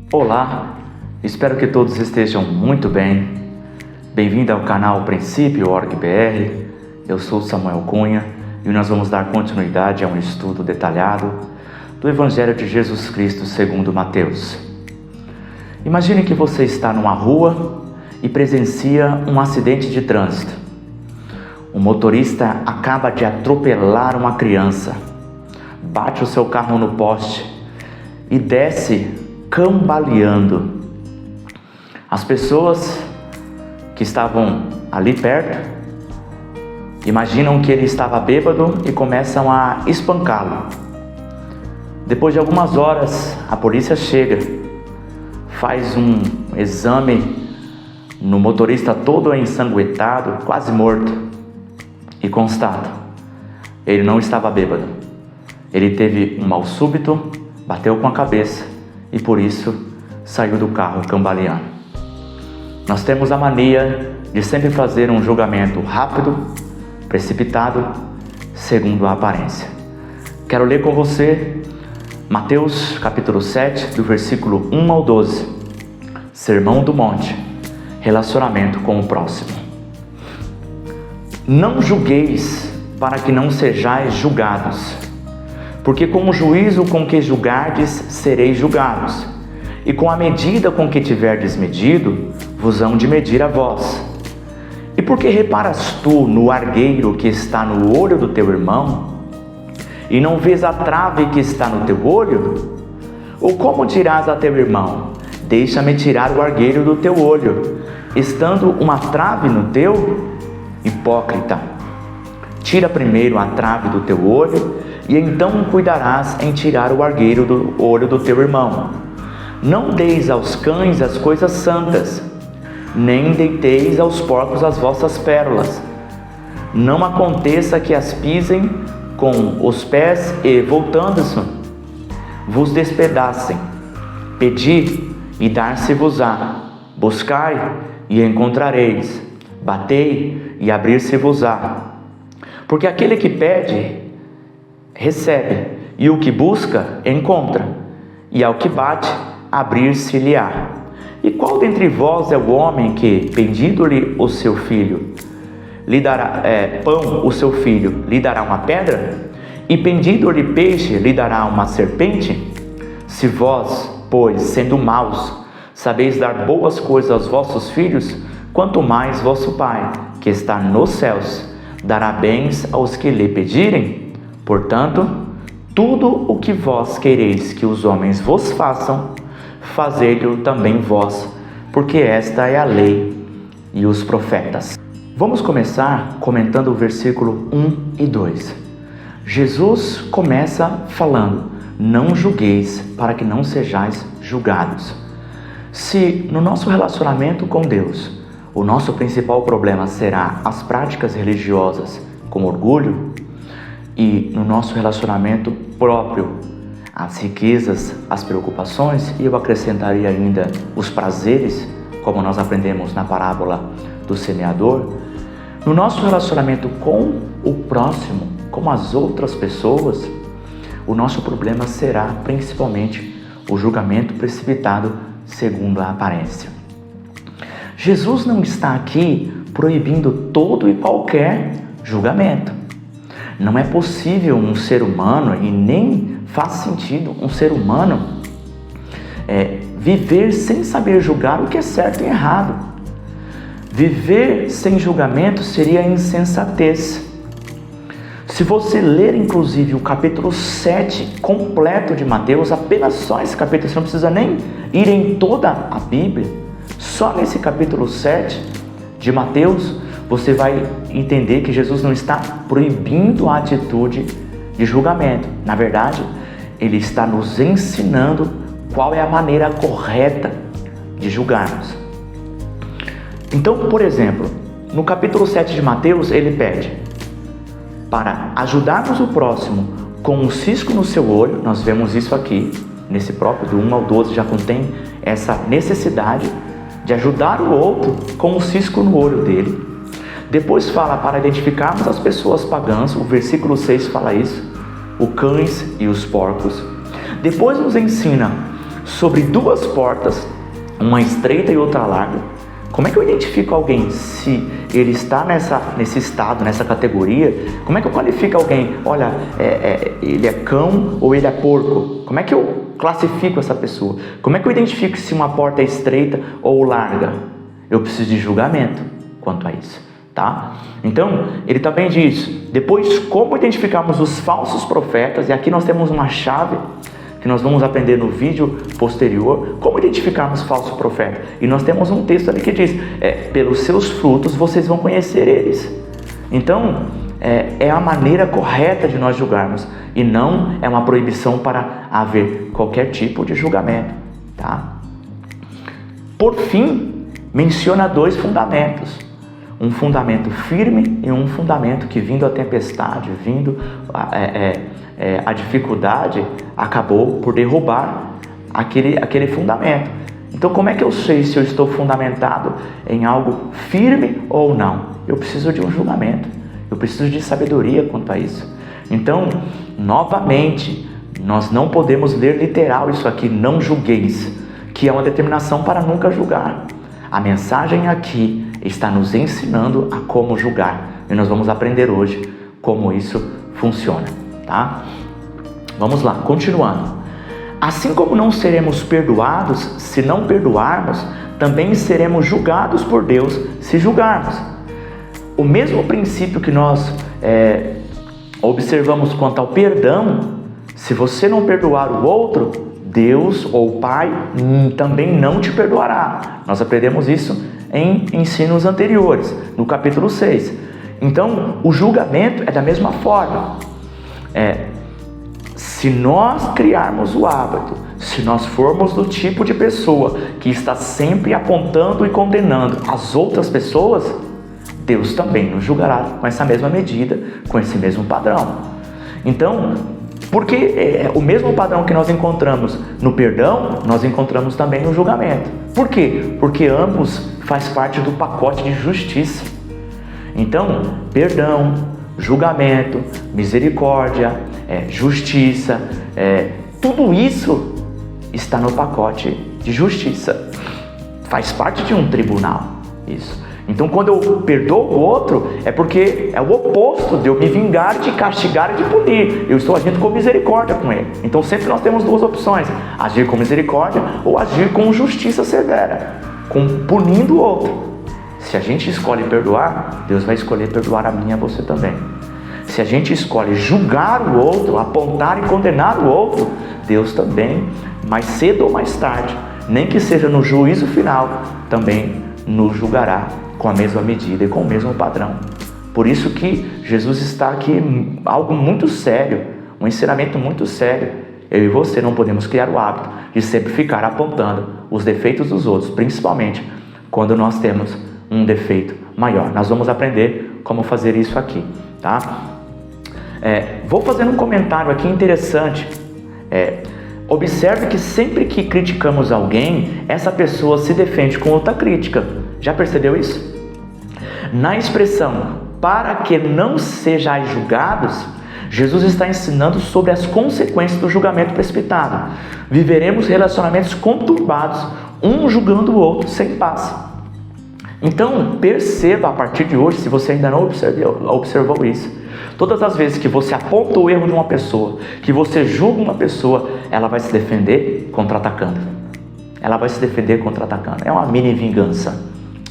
Olá, espero que todos estejam muito bem. Bem-vindo ao canal Princípio.org.br. Eu sou Samuel Cunha e nós vamos dar continuidade a um estudo detalhado do Evangelho de Jesus Cristo segundo Mateus. Imagine que você está numa rua e presencia um acidente de trânsito. O motorista acaba de atropelar uma criança, bate o seu carro no poste e desce cambaleando. As pessoas que estavam ali perto imaginam que ele estava bêbado e começam a espancá-lo. Depois de algumas horas, a polícia chega, faz um exame no motorista todo ensanguentado, quase morto, e constata: ele não estava bêbado. Ele teve um mal súbito, bateu com a cabeça e por isso saiu do carro cambaleando. Nós temos a mania de sempre fazer um julgamento rápido, precipitado, segundo a aparência. Quero ler com você Mateus capítulo 7, do versículo 1 ao 12. Sermão do Monte, relacionamento com o próximo. Não julgueis para que não sejais julgados, porque com o juízo com que julgardes, sereis julgados, e com a medida com que tiverdes medido, vos hão de medir a vós. E por que reparas tu no argueiro que está no olho do teu irmão, e não vês a trave que está no teu olho? Ou como dirás a teu irmão: deixa-me tirar o argueiro do teu olho, estando uma trave no teu? Hipócrita, tira primeiro a trave do teu olho, e então cuidarás em tirar o argueiro do olho do teu irmão. Não deis aos cães as coisas santas, nem deiteis aos porcos as vossas pérolas. Não aconteça que as pisem com os pés e, voltando-se, vos despedacem. Pedi e dar-se-vos-á, buscai e encontrareis, batei e abrir-se-vos-á. Porque aquele que pede, recebe, e o que busca, encontra, e ao que bate, abrir-se-lhe-á. E qual dentre vós é o homem que, pedindo-lhe o seu filho, lhe dará pão, o seu filho, lhe dará uma pedra? E pedindo-lhe peixe, lhe dará uma serpente? Se vós, pois, sendo maus, sabeis dar boas coisas aos vossos filhos, quanto mais vosso Pai, que está nos céus, dará bens aos que lhe pedirem? Portanto, tudo o que vós quereis que os homens vos façam, fazei-lhe também vós, porque esta é a lei e os profetas. Vamos começar comentando o versículo 1 e 2. Jesus começa falando: não julgueis para que não sejais julgados. Se no nosso relacionamento com Deus, o nosso principal problema será as práticas religiosas com orgulho, e no nosso relacionamento próprio, as riquezas, as preocupações, e eu acrescentaria ainda os prazeres, como nós aprendemos na parábola do semeador, no nosso relacionamento com o próximo, com as outras pessoas, o nosso problema será principalmente o julgamento precipitado segundo a aparência. Jesus não está aqui proibindo todo e qualquer julgamento. Não é possível um ser humano, e nem faz sentido um ser humano viver sem saber julgar o que é certo e errado. Viver sem julgamento seria insensatez. Se você ler inclusive o capítulo 7 completo de Mateus, apenas só esse capítulo, você não precisa nem ir em toda a Bíblia, só nesse capítulo 7 de Mateus, você vai entender que Jesus não está proibindo a atitude de julgamento. Na verdade, Ele está nos ensinando qual é a maneira correta de julgarmos. Então, por exemplo, no capítulo 7 de Mateus, Ele pede para ajudarmos o próximo com um cisco no seu olho. Nós vemos isso aqui, nesse próprio do 1 ao 12, já contém essa necessidade de ajudar o outro com um cisco no olho dele. Depois fala para identificarmos as pessoas pagãs, o versículo 6 fala isso, os cães e os porcos. Depois nos ensina sobre duas portas, uma estreita e outra larga. Como é que eu identifico alguém se ele está nesse estado, nessa categoria? Como é que eu qualifico alguém? Olha, ele é cão ou ele é porco? Como é que eu classifico essa pessoa? Como é que eu identifico se uma porta é estreita ou larga? Eu preciso de julgamento quanto a isso, tá? Então, ele também diz, depois, como identificarmos os falsos profetas, e aqui nós temos uma chave que nós vamos aprender no vídeo posterior, como identificarmos falso profeta. E nós temos um texto ali que diz, pelos seus frutos vocês vão conhecer eles. Então, é a maneira correta de nós julgarmos, e não é uma proibição para haver qualquer tipo de julgamento, tá? Por fim, menciona dois fundamentos. Um fundamento firme e um fundamento que, vindo a tempestade, vindo a dificuldade, acabou por derrubar aquele fundamento. Então, como é que eu sei se eu estou fundamentado em algo firme ou não? Eu preciso de um julgamento, eu preciso de sabedoria quanto a isso. Então, novamente, nós não podemos ler literal isso aqui, não julgueis, que é uma determinação para nunca julgar. A mensagem aqui está nos ensinando a como julgar, e nós vamos aprender hoje como isso funciona, tá? Vamos lá, continuando. Assim como não seremos perdoados se não perdoarmos, também seremos julgados por Deus se julgarmos. O mesmo princípio que nós observamos quanto ao perdão, se você não perdoar o outro, Deus ou o Pai também não te perdoará. Nós aprendemos isso em ensinos anteriores, no capítulo 6. Então, o julgamento é da mesma forma. Se nós criarmos o hábito, se nós formos do tipo de pessoa que está sempre apontando e condenando as outras pessoas, Deus também nos julgará com essa mesma medida, com esse mesmo padrão. Então, porque o mesmo padrão que nós encontramos no perdão, nós encontramos também no julgamento. Por quê? Porque ambos faz parte do pacote de justiça. Então, perdão, julgamento, misericórdia, justiça, tudo isso está no pacote de justiça. Faz parte de um tribunal, isso. Então, quando eu perdoo o outro, é porque é o oposto de eu me vingar, de castigar e de punir. Eu estou agindo com misericórdia com ele. Então, sempre nós temos duas opções: agir com misericórdia ou agir com justiça severa, punindo o outro. Se a gente escolhe perdoar, Deus vai escolher perdoar a mim e a você também. Se a gente escolhe julgar o outro, apontar e condenar o outro, Deus também, mais cedo ou mais tarde, nem que seja no juízo final, também nos julgará com a mesma medida e com o mesmo padrão. Por isso que Jesus está aqui, algo muito sério, um ensinamento muito sério. Eu e você não podemos criar o hábito de sempre ficar apontando os defeitos dos outros, principalmente quando nós temos um defeito maior. Nós vamos aprender como fazer isso aqui, tá? Vou fazer um comentário aqui interessante. Observe que sempre que criticamos alguém, essa pessoa se defende com outra crítica. Já percebeu isso? Na expressão, para que não sejais julgados, Jesus está ensinando sobre as consequências do julgamento precipitado. Viveremos relacionamentos conturbados, um julgando o outro sem paz. Então, perceba a partir de hoje, se você ainda não observou isso, todas as vezes que você aponta o erro de uma pessoa, que você julga uma pessoa, ela vai se defender contra-atacando. Ela vai se defender contra-atacando. É uma mini vingança.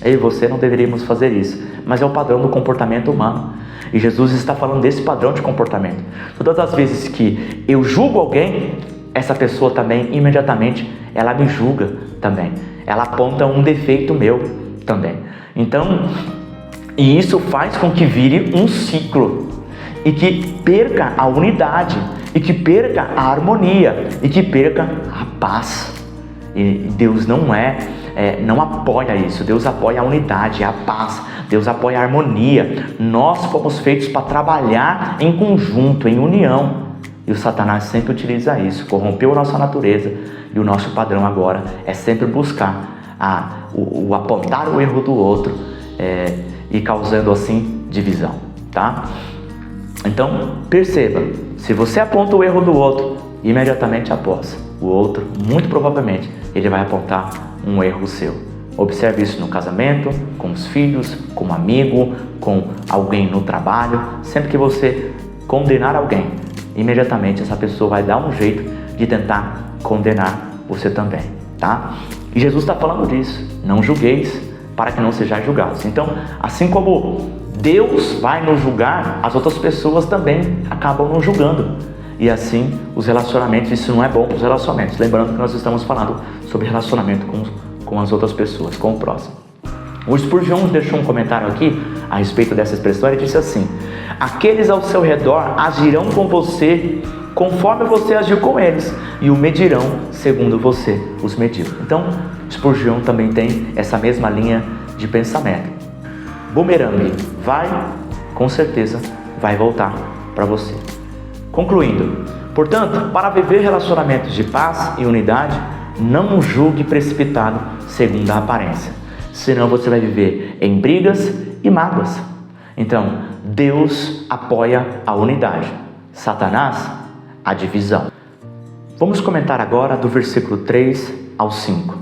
Eu e você não deveríamos fazer isso, mas é o padrão do comportamento humano. E Jesus está falando desse padrão de comportamento. Todas as vezes que eu julgo alguém, essa pessoa também, imediatamente, ela me julga também. Ela aponta um defeito meu também. Então, e isso faz com que vire um ciclo, e que perca a unidade, e que perca a harmonia, e que perca a paz. E Deus não apoia isso. Deus apoia a unidade, a paz. Deus apoia a harmonia. Nós fomos feitos para trabalhar em conjunto, em união. E o Satanás sempre utiliza isso. Corrompeu a nossa natureza. E o nosso padrão agora é sempre buscar o apontar o erro do outro, e causando assim divisão, tá? Então, perceba, se você aponta o erro do outro, imediatamente após o outro, muito provavelmente, ele vai apontar um erro seu. Observe isso no casamento, com os filhos, com um amigo, com alguém no trabalho. Sempre que você condenar alguém, imediatamente essa pessoa vai dar um jeito de tentar condenar você também, tá? E Jesus está falando disso, não julgueis para que não sejais julgados. Então, assim como Deus vai nos julgar, as outras pessoas também acabam nos julgando. E assim, os relacionamentos, isso não é bom para os relacionamentos. Lembrando que nós estamos falando sobre relacionamento com as outras pessoas, com o próximo. O Spurgeon deixou um comentário aqui a respeito dessa expressão. Ele disse assim: aqueles ao seu redor agirão com você conforme você agiu com eles, e o medirão segundo você os mediu. Então, Spurgeon também tem essa mesma linha de pensamento. Bumerangue com certeza, vai voltar para você. Concluindo, portanto, para viver relacionamentos de paz e unidade, não julgue precipitado segundo a aparência, senão você vai viver em brigas e mágoas. Então, Deus apoia a unidade, Satanás a divisão. Vamos comentar agora do versículo 3 ao 5.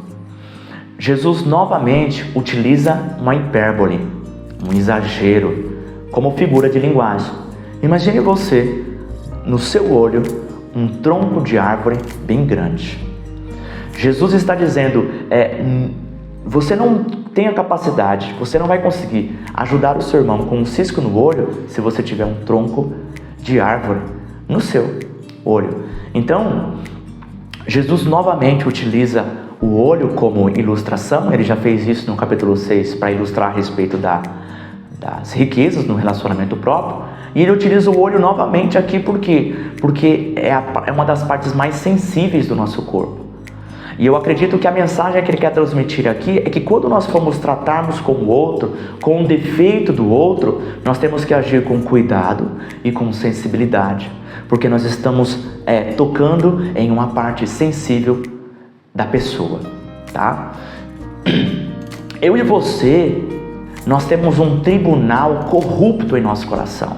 Jesus novamente utiliza uma hipérbole, um exagero, como figura de linguagem. Imagine você, no seu olho, um tronco de árvore bem grande. Jesus está dizendo, você não tem a capacidade, você não vai conseguir ajudar o seu irmão com um cisco no olho se você tiver um tronco de árvore no seu olho. Então, Jesus novamente utiliza o olho como ilustração. Ele já fez isso no capítulo 6 para ilustrar a respeito das riquezas no relacionamento próprio. E ele utiliza o olho novamente aqui por quê? Porque é uma das partes mais sensíveis do nosso corpo. E eu acredito que a mensagem que ele quer transmitir aqui é que quando nós formos tratarmos com o outro, com o defeito do outro, nós temos que agir com cuidado e com sensibilidade, porque nós estamos tocando em uma parte sensível da pessoa, tá? Eu e você, nós temos um tribunal corrupto em nosso coração.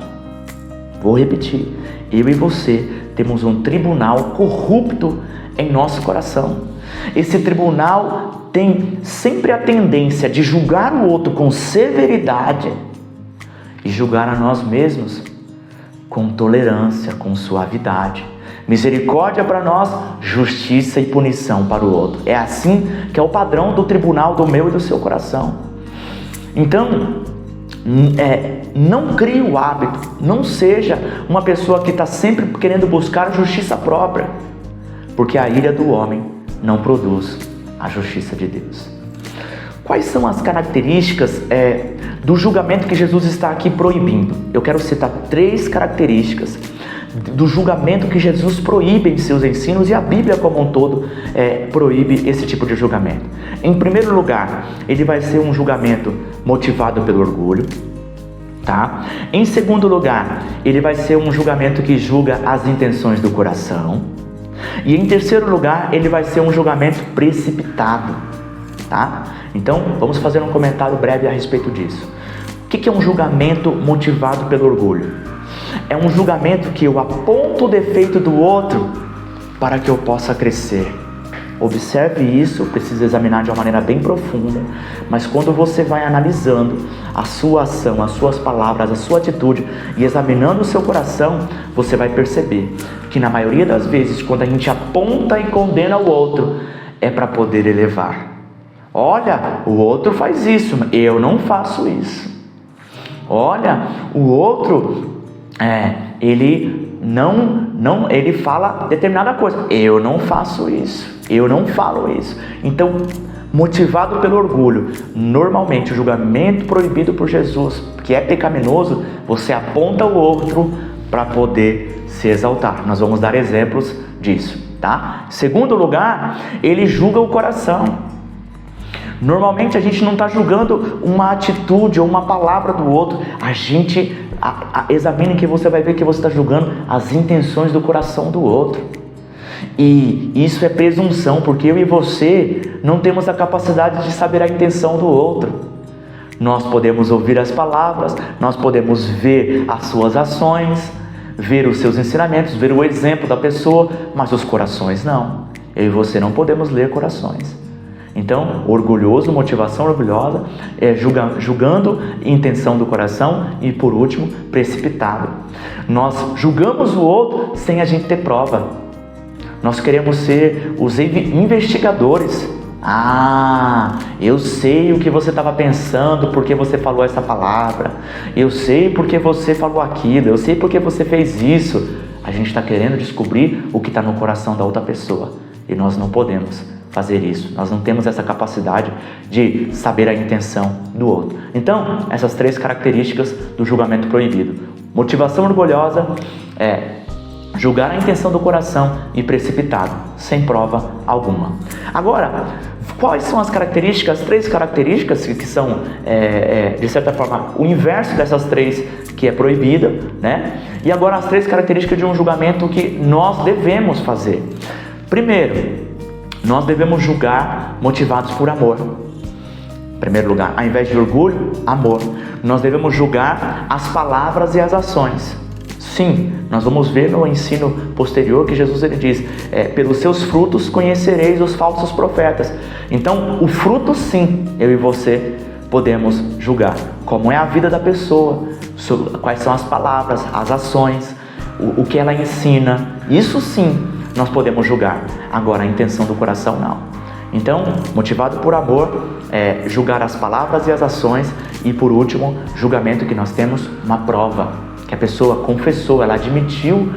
Vou repetir, eu e você temos um tribunal corrupto em nosso coração. Esse tribunal tem sempre a tendência de julgar o outro com severidade e julgar a nós mesmos com tolerância, com suavidade. Misericórdia para nós, justiça e punição para o outro. É assim que é o padrão do tribunal do meu e do seu coração. Então, não crie o hábito, não seja uma pessoa que está sempre querendo buscar justiça própria, porque a ira do homem não produz a justiça de Deus. Quais são as características do julgamento que Jesus está aqui proibindo? Eu quero citar 3 características do julgamento que Jesus proíbe em seus ensinos, e a Bíblia como um todo proíbe esse tipo de julgamento. Em primeiro lugar, ele vai ser um julgamento motivado pelo orgulho, tá? Em segundo lugar, ele vai ser um julgamento que julga as intenções do coração. E em terceiro lugar, ele vai ser um julgamento precipitado, tá? Então, vamos fazer um comentário breve a respeito disso. O que é um julgamento motivado pelo orgulho? É um julgamento que eu aponto o defeito do outro para que eu possa crescer. Observe isso, precisa examinar de uma maneira bem profunda, mas quando você vai analisando a sua ação, as suas palavras, a sua atitude e examinando o seu coração, você vai perceber que na maioria das vezes, quando a gente aponta e condena o outro, é para poder elevar. Olha, o outro faz isso, eu não faço isso. Olha, o outro, ele fala determinada coisa, eu não faço isso, eu não falo isso. Então, motivado pelo orgulho, normalmente o julgamento proibido por Jesus, que é pecaminoso, você aponta o outro para poder se exaltar. Nós vamos dar exemplos disso, tá? Segundo lugar, ele julga o coração. Normalmente a gente não está julgando uma atitude ou uma palavra do outro, a gente examine que você vai ver que você está julgando as intenções do coração do outro. E isso é presunção, porque eu e você não temos a capacidade de saber a intenção do outro. Nós podemos ouvir as palavras, nós podemos ver as suas ações, ver os seus ensinamentos, ver o exemplo da pessoa, mas os corações não. Eu e você não podemos ler corações. Então, orgulhoso, motivação orgulhosa, julgando intenção do coração e, por último, precipitado. Nós julgamos o outro sem a gente ter prova. Nós queremos ser os investigadores. Eu sei o que você estava pensando porque você falou essa palavra. Eu sei porque você falou aquilo. Eu sei porque você fez isso. A gente está querendo descobrir o que está no coração da outra pessoa. E nós não podemos fazer isso. Nós não temos essa capacidade de saber a intenção do outro. Então, essas 3 características do julgamento proibido. Motivação orgulhosa, julgar a intenção do coração e precipitado, sem prova alguma. Agora, quais são as características, 3 características que são, de certa forma, o inverso dessas 3 que é proibida, né? E agora as 3 características de um julgamento que nós devemos fazer. Primeiro, nós devemos julgar motivados por amor. Em primeiro lugar, ao invés de orgulho, amor. Nós devemos julgar as palavras e as ações. Sim, nós vamos ver no ensino posterior que Jesus ele diz, pelos seus frutos conhecereis os falsos profetas. Então, o fruto sim, eu e você podemos julgar. Como é a vida da pessoa, quais são as palavras, as ações, o que ela ensina. Isso sim, nós podemos julgar. Agora, a intenção do coração não. Então, motivado por amor, julgar as palavras e as ações. E por último, julgamento que nós temos uma prova. Que a pessoa confessou, ela admitiu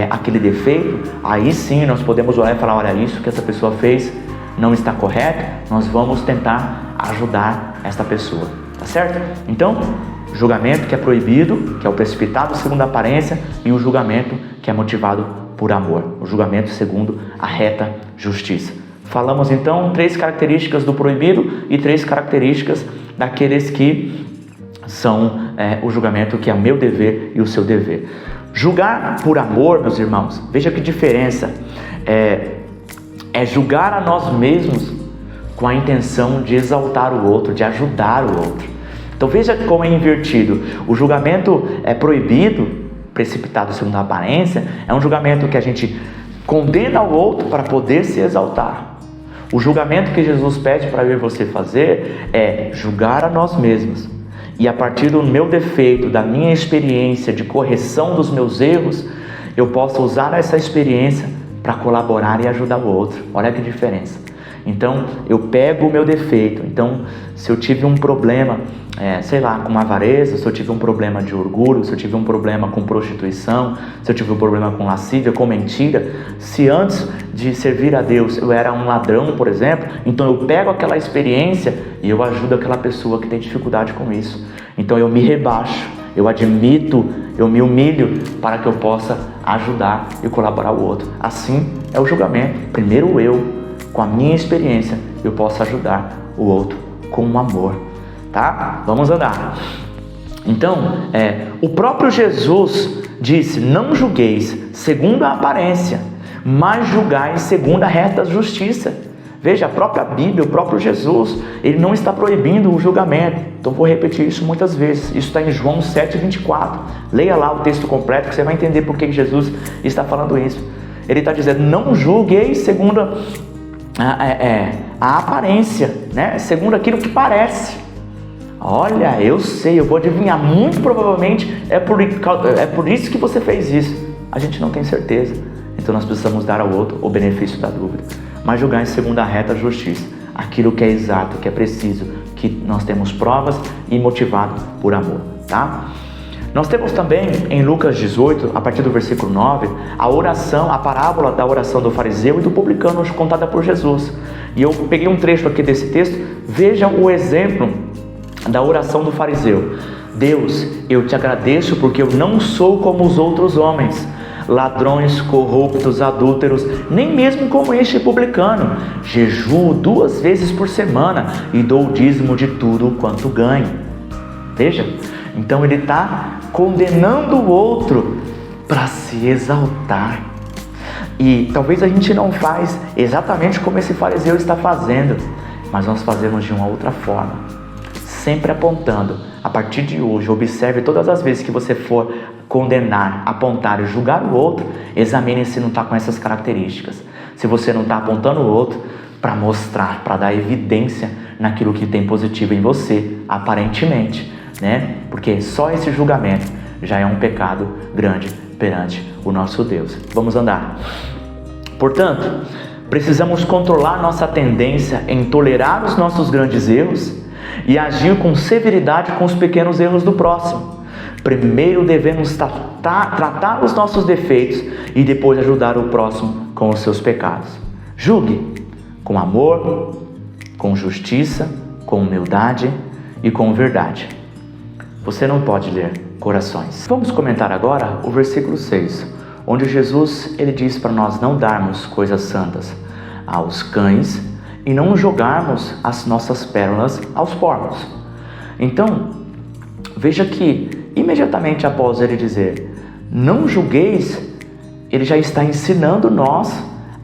aquele defeito, aí sim nós podemos olhar e falar, olha, isso que essa pessoa fez não está correto, nós vamos tentar ajudar esta pessoa, tá certo? Então, julgamento que é proibido, que é o precipitado segundo a aparência, e o julgamento que é motivado por amor, o julgamento segundo a reta justiça. Falamos então 3 características do proibido e 3 características daqueles que são o julgamento que é o meu dever e o seu dever. Julgar por amor, meus irmãos, veja que diferença, é julgar a nós mesmos com a intenção de exaltar o outro, de ajudar o outro. Então veja como é invertido. O julgamento é proibido, precipitado segundo a aparência, é um julgamento que a gente condena o outro para poder se exaltar. O julgamento que Jesus pede para eu e você fazer é julgar a nós mesmos. E a partir do meu defeito, da minha experiência de correção dos meus erros, eu posso usar essa experiência para colaborar e ajudar o outro. Olha que diferença. Então, eu pego o meu defeito. Então, se eu tive um problema, com avareza, se eu tive um problema de orgulho, se eu tive um problema com prostituição, se eu tive um problema com lascívia, com mentira, se antes de servir a Deus eu era um ladrão, por exemplo, então eu pego aquela experiência e eu ajudo aquela pessoa que tem dificuldade com isso. Então eu me rebaixo, eu admito, eu me humilho para que eu possa ajudar e colaborar o outro. Assim é o julgamento. Primeiro eu, com a minha experiência, eu posso ajudar o outro com amor. Tá? Vamos andar. Então, o próprio Jesus disse, não julgueis segundo a aparência, mas julgai segundo a reta justiça. Veja, a própria Bíblia, o próprio Jesus, ele não está proibindo o julgamento. Então vou repetir isso muitas vezes. Isso está em João 7,24. Leia lá o texto completo que você vai entender por que Jesus está falando isso. Ele está dizendo, não julgueis segundo a aparência, né? Segundo aquilo que parece. Olha, eu sei, eu vou adivinhar, muito provavelmente é por isso que você fez isso. A gente não tem certeza, então nós precisamos dar ao outro o benefício da dúvida. Mas julgar em segundo a reta justiça, aquilo que é exato, que é preciso, que nós temos provas e motivado por amor, tá? Nós temos também em Lucas 18, a partir do versículo 9, a parábola da oração do fariseu e do publicano contada por Jesus. E eu peguei um trecho aqui desse texto, vejam o exemplo da oração do fariseu. Deus, eu te agradeço porque eu não sou como os outros homens, ladrões, corruptos, adúlteros, nem mesmo como este publicano. Jejuo 2 vezes por semana e dou o dízimo de tudo quanto ganho. Veja, então ele está condenando o outro para se exaltar. E talvez a gente não faz exatamente como esse fariseu está fazendo, mas nós fazemos de uma outra forma. sempre apontando. A partir de hoje, observe todas as vezes que você for condenar, apontar e julgar o outro, examine se não está com essas características. Se você não está apontando o outro para mostrar, para dar evidência naquilo que tem positivo em você, aparentemente, né? Porque só esse julgamento já é um pecado grande perante o nosso Deus. Vamos andar. Portanto, precisamos controlar nossa tendência em tolerar os nossos grandes erros e agir com severidade com os pequenos erros do próximo. Primeiro devemos tratar os nossos defeitos e depois ajudar o próximo com os seus pecados. Julgue com amor, com justiça, com humildade e com verdade. Você não pode ler corações. Vamos comentar agora o versículo 6, onde Jesus ele diz para nós não darmos coisas santas aos cães e não jogarmos as nossas pérolas aos porcos. Então, veja que imediatamente após ele dizer não julgueis, ele já está ensinando nós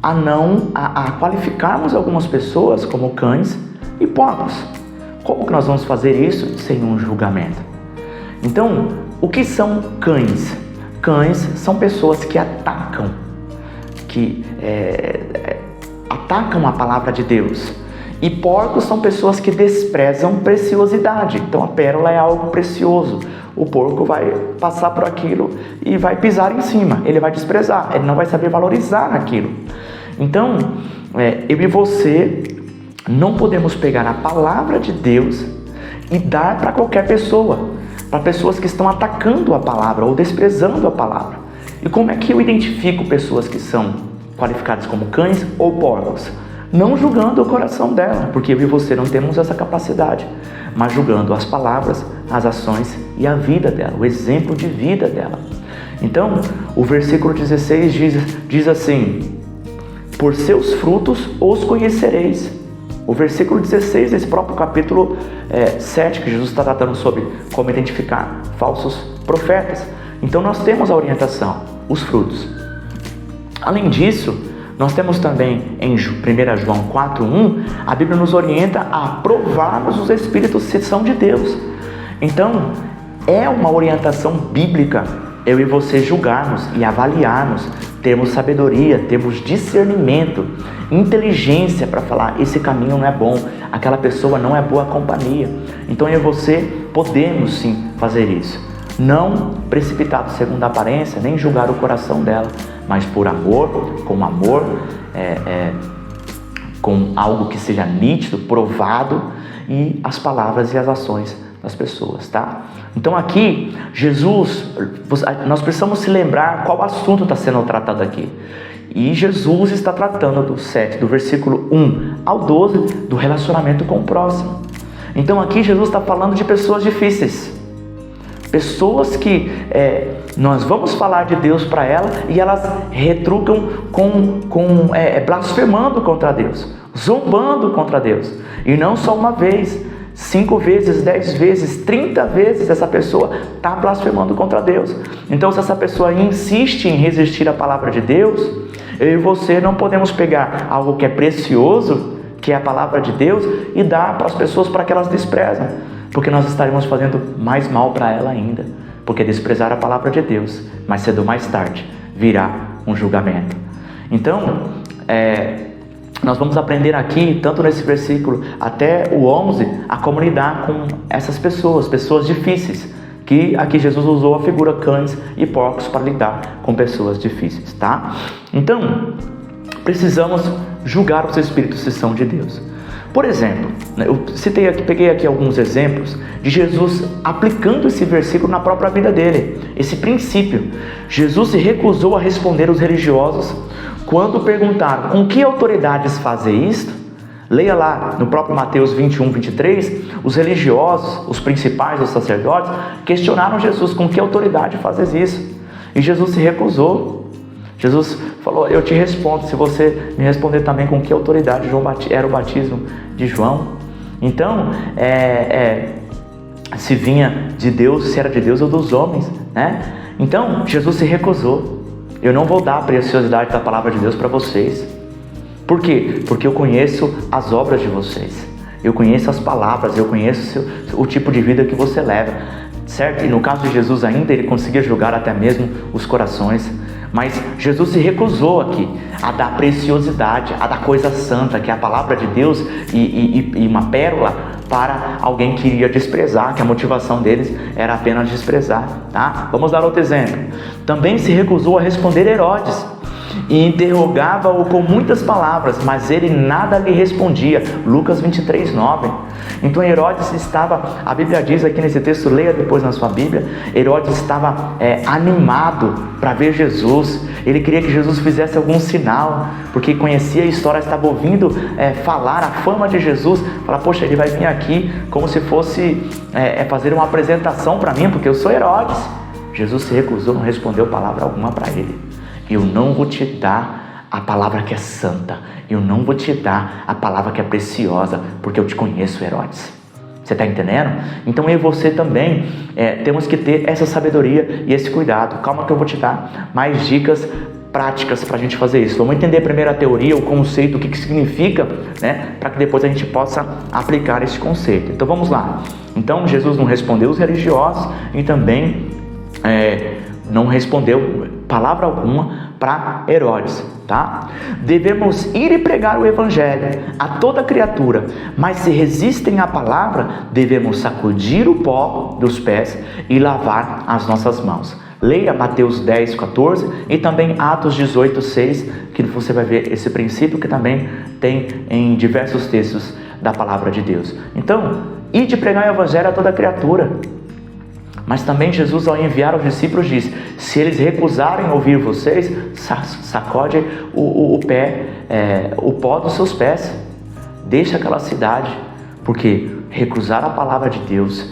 a qualificarmos algumas pessoas como cães e porcos. Como que nós vamos fazer isso sem um julgamento? Então, o que são cães? Cães são pessoas que atacam, atacam a palavra de Deus. E porcos são pessoas que desprezam preciosidade. Então a pérola é algo precioso. O porco vai passar por aquilo e vai pisar em cima. Ele vai desprezar, ele não vai saber valorizar aquilo. Então, eu e você não podemos pegar a palavra de Deus e dar para qualquer pessoa. Para pessoas que estão atacando a palavra ou desprezando a palavra. E como é que eu identifico pessoas que são qualificadas como cães ou porcos? Não julgando o coração dela, porque eu e você não temos essa capacidade, mas julgando as palavras, as ações e a vida dela, o exemplo de vida dela. Então, o versículo 16 diz assim: por seus frutos os conhecereis. O versículo 16 desse próprio capítulo 7, que Jesus está tratando sobre como identificar falsos profetas. Então nós temos a orientação, os frutos. Além disso, nós temos também em 1 João 4:1, a Bíblia nos orienta a provarmos os Espíritos se são de Deus. Então, é uma orientação bíblica eu e você julgarmos e avaliarmos, termos sabedoria, termos discernimento, inteligência para falar, esse caminho não é bom, aquela pessoa não é boa companhia. Então eu e você podemos sim fazer isso. Não precipitado segundo a aparência, nem julgar o coração dela, mas por amor, com algo que seja nítido, provado, e as palavras e as ações das pessoas, tá? Então aqui, nós precisamos se lembrar qual assunto está sendo tratado aqui. E Jesus está tratando do versículo 1 ao 12, do relacionamento com o próximo. Então aqui Jesus está falando de pessoas difíceis. Pessoas que nós vamos falar de Deus para elas e elas retrucam blasfemando contra Deus, zombando contra Deus. E não só uma vez, 5 vezes, 10 vezes, 30 vezes essa pessoa está blasfemando contra Deus. Então se essa pessoa insiste em resistir à palavra de Deus, eu e você não podemos pegar algo que é precioso, que é a palavra de Deus, e dar para as pessoas para que elas desprezam. Porque nós estaremos fazendo mais mal para ela ainda. Porque desprezar a palavra de Deus, mais cedo ou mais tarde, virá um julgamento. Então, nós vamos aprender aqui, tanto nesse versículo até o 11, a como lidar com essas pessoas difíceis. Que aqui Jesus usou a figura cães e porcos para lidar com pessoas difíceis, tá? Então, precisamos julgar os espíritos se são de Deus. Por exemplo, eu peguei aqui alguns exemplos de Jesus aplicando esse versículo na própria vida dele, esse princípio. Jesus se recusou a responder aos religiosos quando perguntaram com que autoridades fazer isto. Leia lá no próprio Mateus 21, 23, os religiosos, os principais, os sacerdotes, questionaram Jesus com que autoridade fazes isso. E Jesus se recusou. Jesus falou, eu te respondo, se você me responder também com que autoridade era o batismo de João. Então, se vinha de Deus, se era de Deus ou dos homens, né? Então, Jesus se recusou. Eu não vou dar a preciosidade da palavra de Deus para vocês. Por quê? Porque eu conheço as obras de vocês. Eu conheço as palavras, eu conheço o tipo de vida que você leva, certo? E no caso de Jesus ainda, ele conseguia julgar até mesmo os corações. Mas Jesus se recusou aqui a dar preciosidade, a dar coisa santa, que é a palavra de Deus e uma pérola para alguém que iria desprezar, que a motivação deles era apenas desprezar, tá? Vamos dar outro exemplo. Também se recusou a responder Herodes e interrogava-o com muitas palavras, mas ele nada lhe respondia. Lucas 23:9. Então Herodes estava, a Bíblia diz aqui nesse texto, leia depois na sua Bíblia, Herodes estava animado para ver Jesus. Ele queria que Jesus fizesse algum sinal, porque conhecia a história, estava ouvindo falar a fama de Jesus, falar, poxa, ele vai vir aqui como se fosse fazer uma apresentação para mim, porque eu sou Herodes. Jesus se recusou, não respondeu palavra alguma para ele. Eu não vou te dar a palavra que é santa, eu não vou te dar a palavra que é preciosa, porque eu te conheço, Herodes. Você está entendendo? Então eu e você também temos que ter essa sabedoria e esse cuidado. Calma que eu vou te dar mais dicas práticas para a gente fazer isso. Vamos entender primeiro a teoria, o conceito, o que significa, né? Para que depois a gente possa aplicar esse conceito. Então vamos lá. Então Jesus não respondeu os religiosos e também não respondeu palavra alguma para Herodes, tá? Devemos ir e pregar o evangelho a toda criatura, mas se resistem à palavra, devemos sacudir o pó dos pés e lavar as nossas mãos. Leia Mateus 10:14 e também Atos 18:6, que você vai ver esse princípio que também tem em diversos textos da palavra de Deus. Então, ide pregar o evangelho a toda criatura. Mas também Jesus, ao enviar os discípulos, diz: se eles recusarem ouvir vocês, sacode o pó dos seus pés. Deixa aquela cidade, porque recusar a palavra de Deus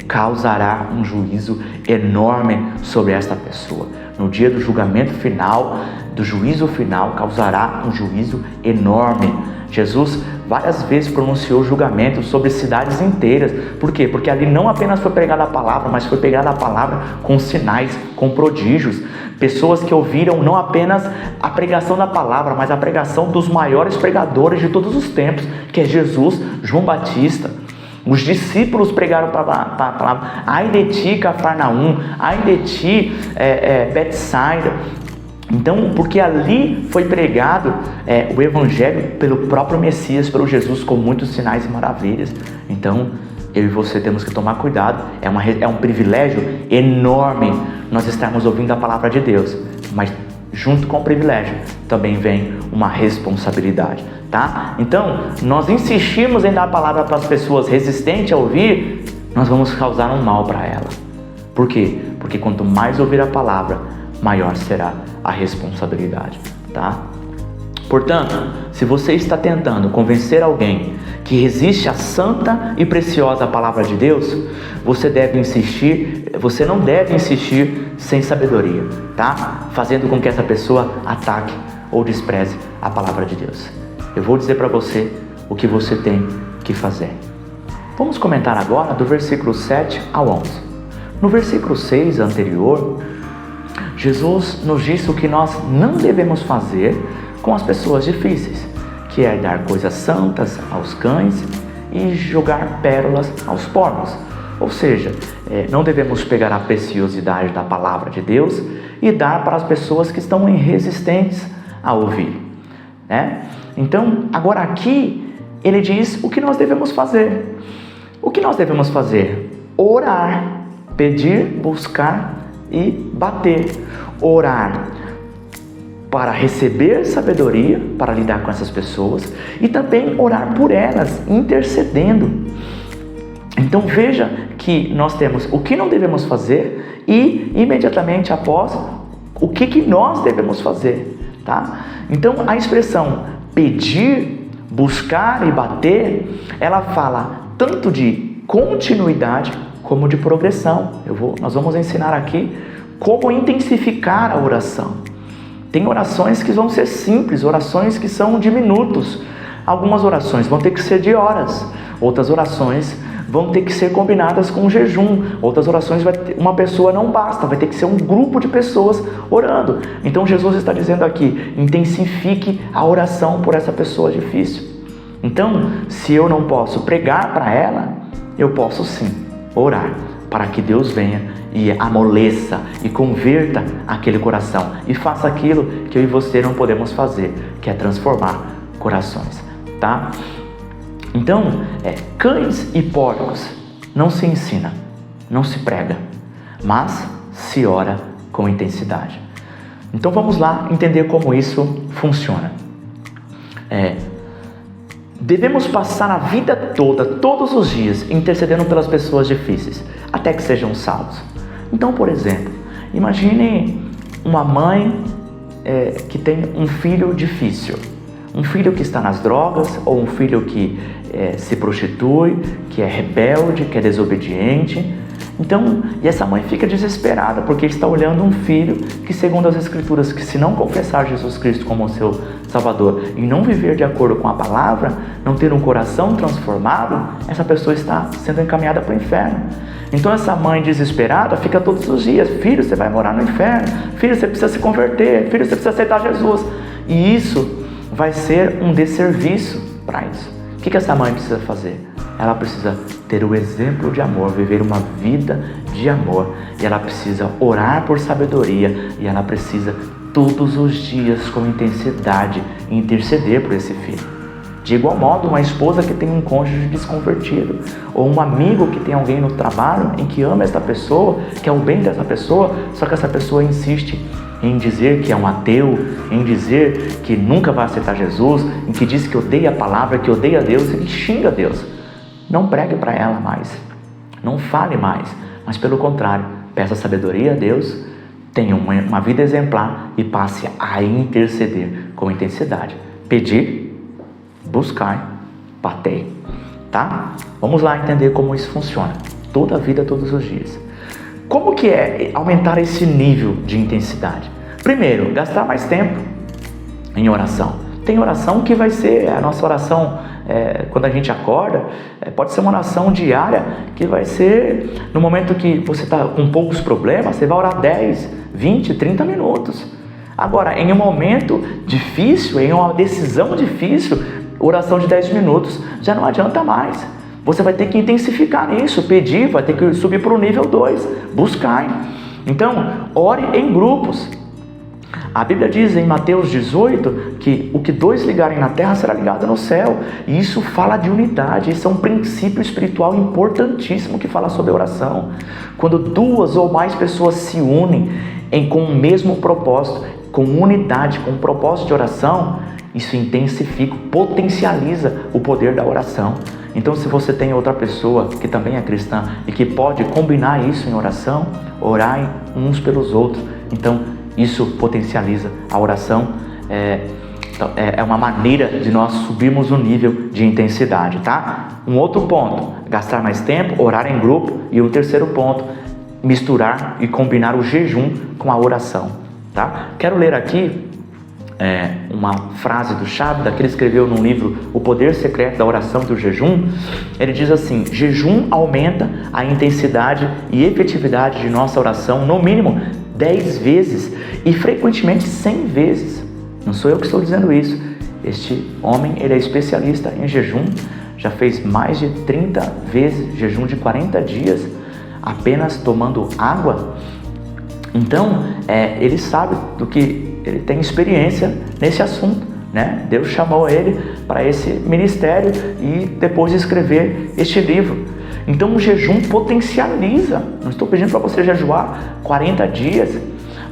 causará um juízo enorme sobre esta pessoa. No dia do julgamento final, do juízo final, causará um juízo enorme. Jesus várias vezes pronunciou julgamento sobre cidades inteiras. Por quê? Porque ali não apenas foi pregada a palavra, mas foi pregada a palavra com sinais, com prodígios. Pessoas que ouviram não apenas a pregação da palavra, mas a pregação dos maiores pregadores de todos os tempos, que é Jesus, João Batista. Os discípulos pregaram a palavra. Ai de ti, Cafarnaum, ai de ti, Betsaida. Então, porque ali foi pregado o evangelho pelo próprio Messias, pelo Jesus, com muitos sinais e maravilhas. Então, eu e você temos que tomar cuidado. É um privilégio enorme nós estarmos ouvindo a palavra de Deus, mas junto com o privilégio também vem uma responsabilidade, tá? Então, nós insistimos em dar a palavra para as pessoas resistentes a ouvir, nós vamos causar um mal para ela. Por quê? Porque quanto mais ouvir a palavra, maior será a responsabilidade, tá? Portanto, se você está tentando convencer alguém que resiste à santa e preciosa palavra de Deus, você não deve insistir sem sabedoria, tá? Fazendo com que essa pessoa ataque ou despreze a palavra de Deus. Eu vou dizer para você o que você tem que fazer. Vamos comentar agora do versículo 7 ao 11. No versículo 6 anterior, Jesus nos disse o que nós não devemos fazer com as pessoas difíceis, que é dar coisas santas aos cães e jogar pérolas aos porcos. Ou seja, não devemos pegar a preciosidade da palavra de Deus e dar para as pessoas que estão resistentes a ouvir, né? Então, agora aqui, ele diz o que nós devemos fazer. O que nós devemos fazer? Orar, pedir, buscar e bater. Orar para receber sabedoria, para lidar com essas pessoas, e também orar por elas, intercedendo. Então veja que nós temos o que não devemos fazer e imediatamente após o que nós devemos fazer, tá? Então a expressão pedir, buscar e bater, ela fala tanto de continuidade como de progressão. Nós vamos ensinar aqui como intensificar a oração. Tem orações que vão ser simples, orações que são de minutos. Algumas orações vão ter que ser de horas, outras orações vão ter que ser combinadas com jejum, outras orações uma pessoa não basta, vai ter que ser um grupo de pessoas orando. Então Jesus está dizendo aqui, intensifique a oração por essa pessoa difícil. Então, se eu não posso pregar para ela, eu posso sim orar para que Deus venha e amoleça e converta aquele coração e faça aquilo que eu e você não podemos fazer, que é transformar corações, tá? Então, cães e porcos não se ensina, não se prega, mas se ora com intensidade. Então vamos lá entender como isso funciona. Devemos passar a vida toda, todos os dias, intercedendo pelas pessoas difíceis, até que sejam salvos. Então, por exemplo, imagine uma mãe que tem um filho difícil, um filho que está nas drogas, ou um filho que se prostitui, que é rebelde, que é desobediente. Então, e essa mãe fica desesperada, porque está olhando um filho que, segundo as Escrituras, que se não confessar Jesus Cristo como seu Salvador e não viver de acordo com a palavra, não ter um coração transformado, essa pessoa está sendo encaminhada para o inferno. Então essa mãe desesperada fica todos os dias: filho, você vai morar no inferno, filho, você precisa se converter, filho, você precisa aceitar Jesus. E isso vai ser um desserviço para isso. O que essa mãe precisa fazer? Ela precisa ter o exemplo de amor, viver uma vida de amor, e ela precisa orar por sabedoria, e ela precisa todos os dias com intensidade interceder por esse filho. De igual modo, uma esposa que tem um cônjuge desconvertido, ou um amigo que tem alguém no trabalho em que ama essa pessoa, que é o bem dessa pessoa, só que essa pessoa insiste em dizer que é um ateu, em dizer que nunca vai aceitar Jesus, em que diz que odeia a palavra, que odeia Deus e xinga Deus. Não pregue para ela mais, não fale mais, mas pelo contrário, peça sabedoria a Deus, tenha uma vida exemplar e passe a interceder com intensidade. Pedir, buscar, bater, tá? Vamos lá entender como isso funciona, toda a vida, todos os dias. Como que é aumentar esse nível de intensidade? Primeiro, gastar mais tempo em oração. Tem oração que vai ser a nossa oração quando a gente acorda, pode ser uma oração diária, que vai ser no momento que você está com poucos problemas, você vai orar 10, 20, 30 minutos. Agora, em um momento difícil, em uma decisão difícil, oração de 10 minutos já não adianta mais. Você vai ter que intensificar nisso, pedir, vai ter que subir para o nível 2, buscar. Então, ore em grupos. A Bíblia diz em Mateus 18 que o que 2 ligarem na terra será ligado no céu. E isso fala de unidade, isso é um princípio espiritual importantíssimo que fala sobre oração. Quando 2 ou mais pessoas se unem com o mesmo propósito, com unidade, com um propósito de oração, isso intensifica, potencializa o poder da oração. Então, se você tem outra pessoa que também é cristã e que pode combinar isso em oração, orarem uns pelos outros, então isso potencializa a oração. É uma maneira de nós subirmos o nível de intensidade, tá? Um outro ponto, gastar mais tempo, orar em grupo. E o terceiro ponto, misturar e combinar o jejum com a oração, tá? Quero ler aqui uma frase do Shabda, que ele escreveu num livro O Poder Secreto da Oração e do Jejum. Ele diz assim: jejum aumenta a intensidade e efetividade de nossa oração no mínimo 10 vezes e frequentemente 100 vezes. Não sou eu que estou dizendo isso. Este homem, ele é especialista em jejum, já fez mais de 30 vezes jejum de 40 dias, apenas tomando água. Então, ele sabe do que ele tem experiência nesse assunto, né? Deus chamou ele para esse ministério e depois de escrever este livro. Então o jejum potencializa. Não estou pedindo para você jejuar 40 dias,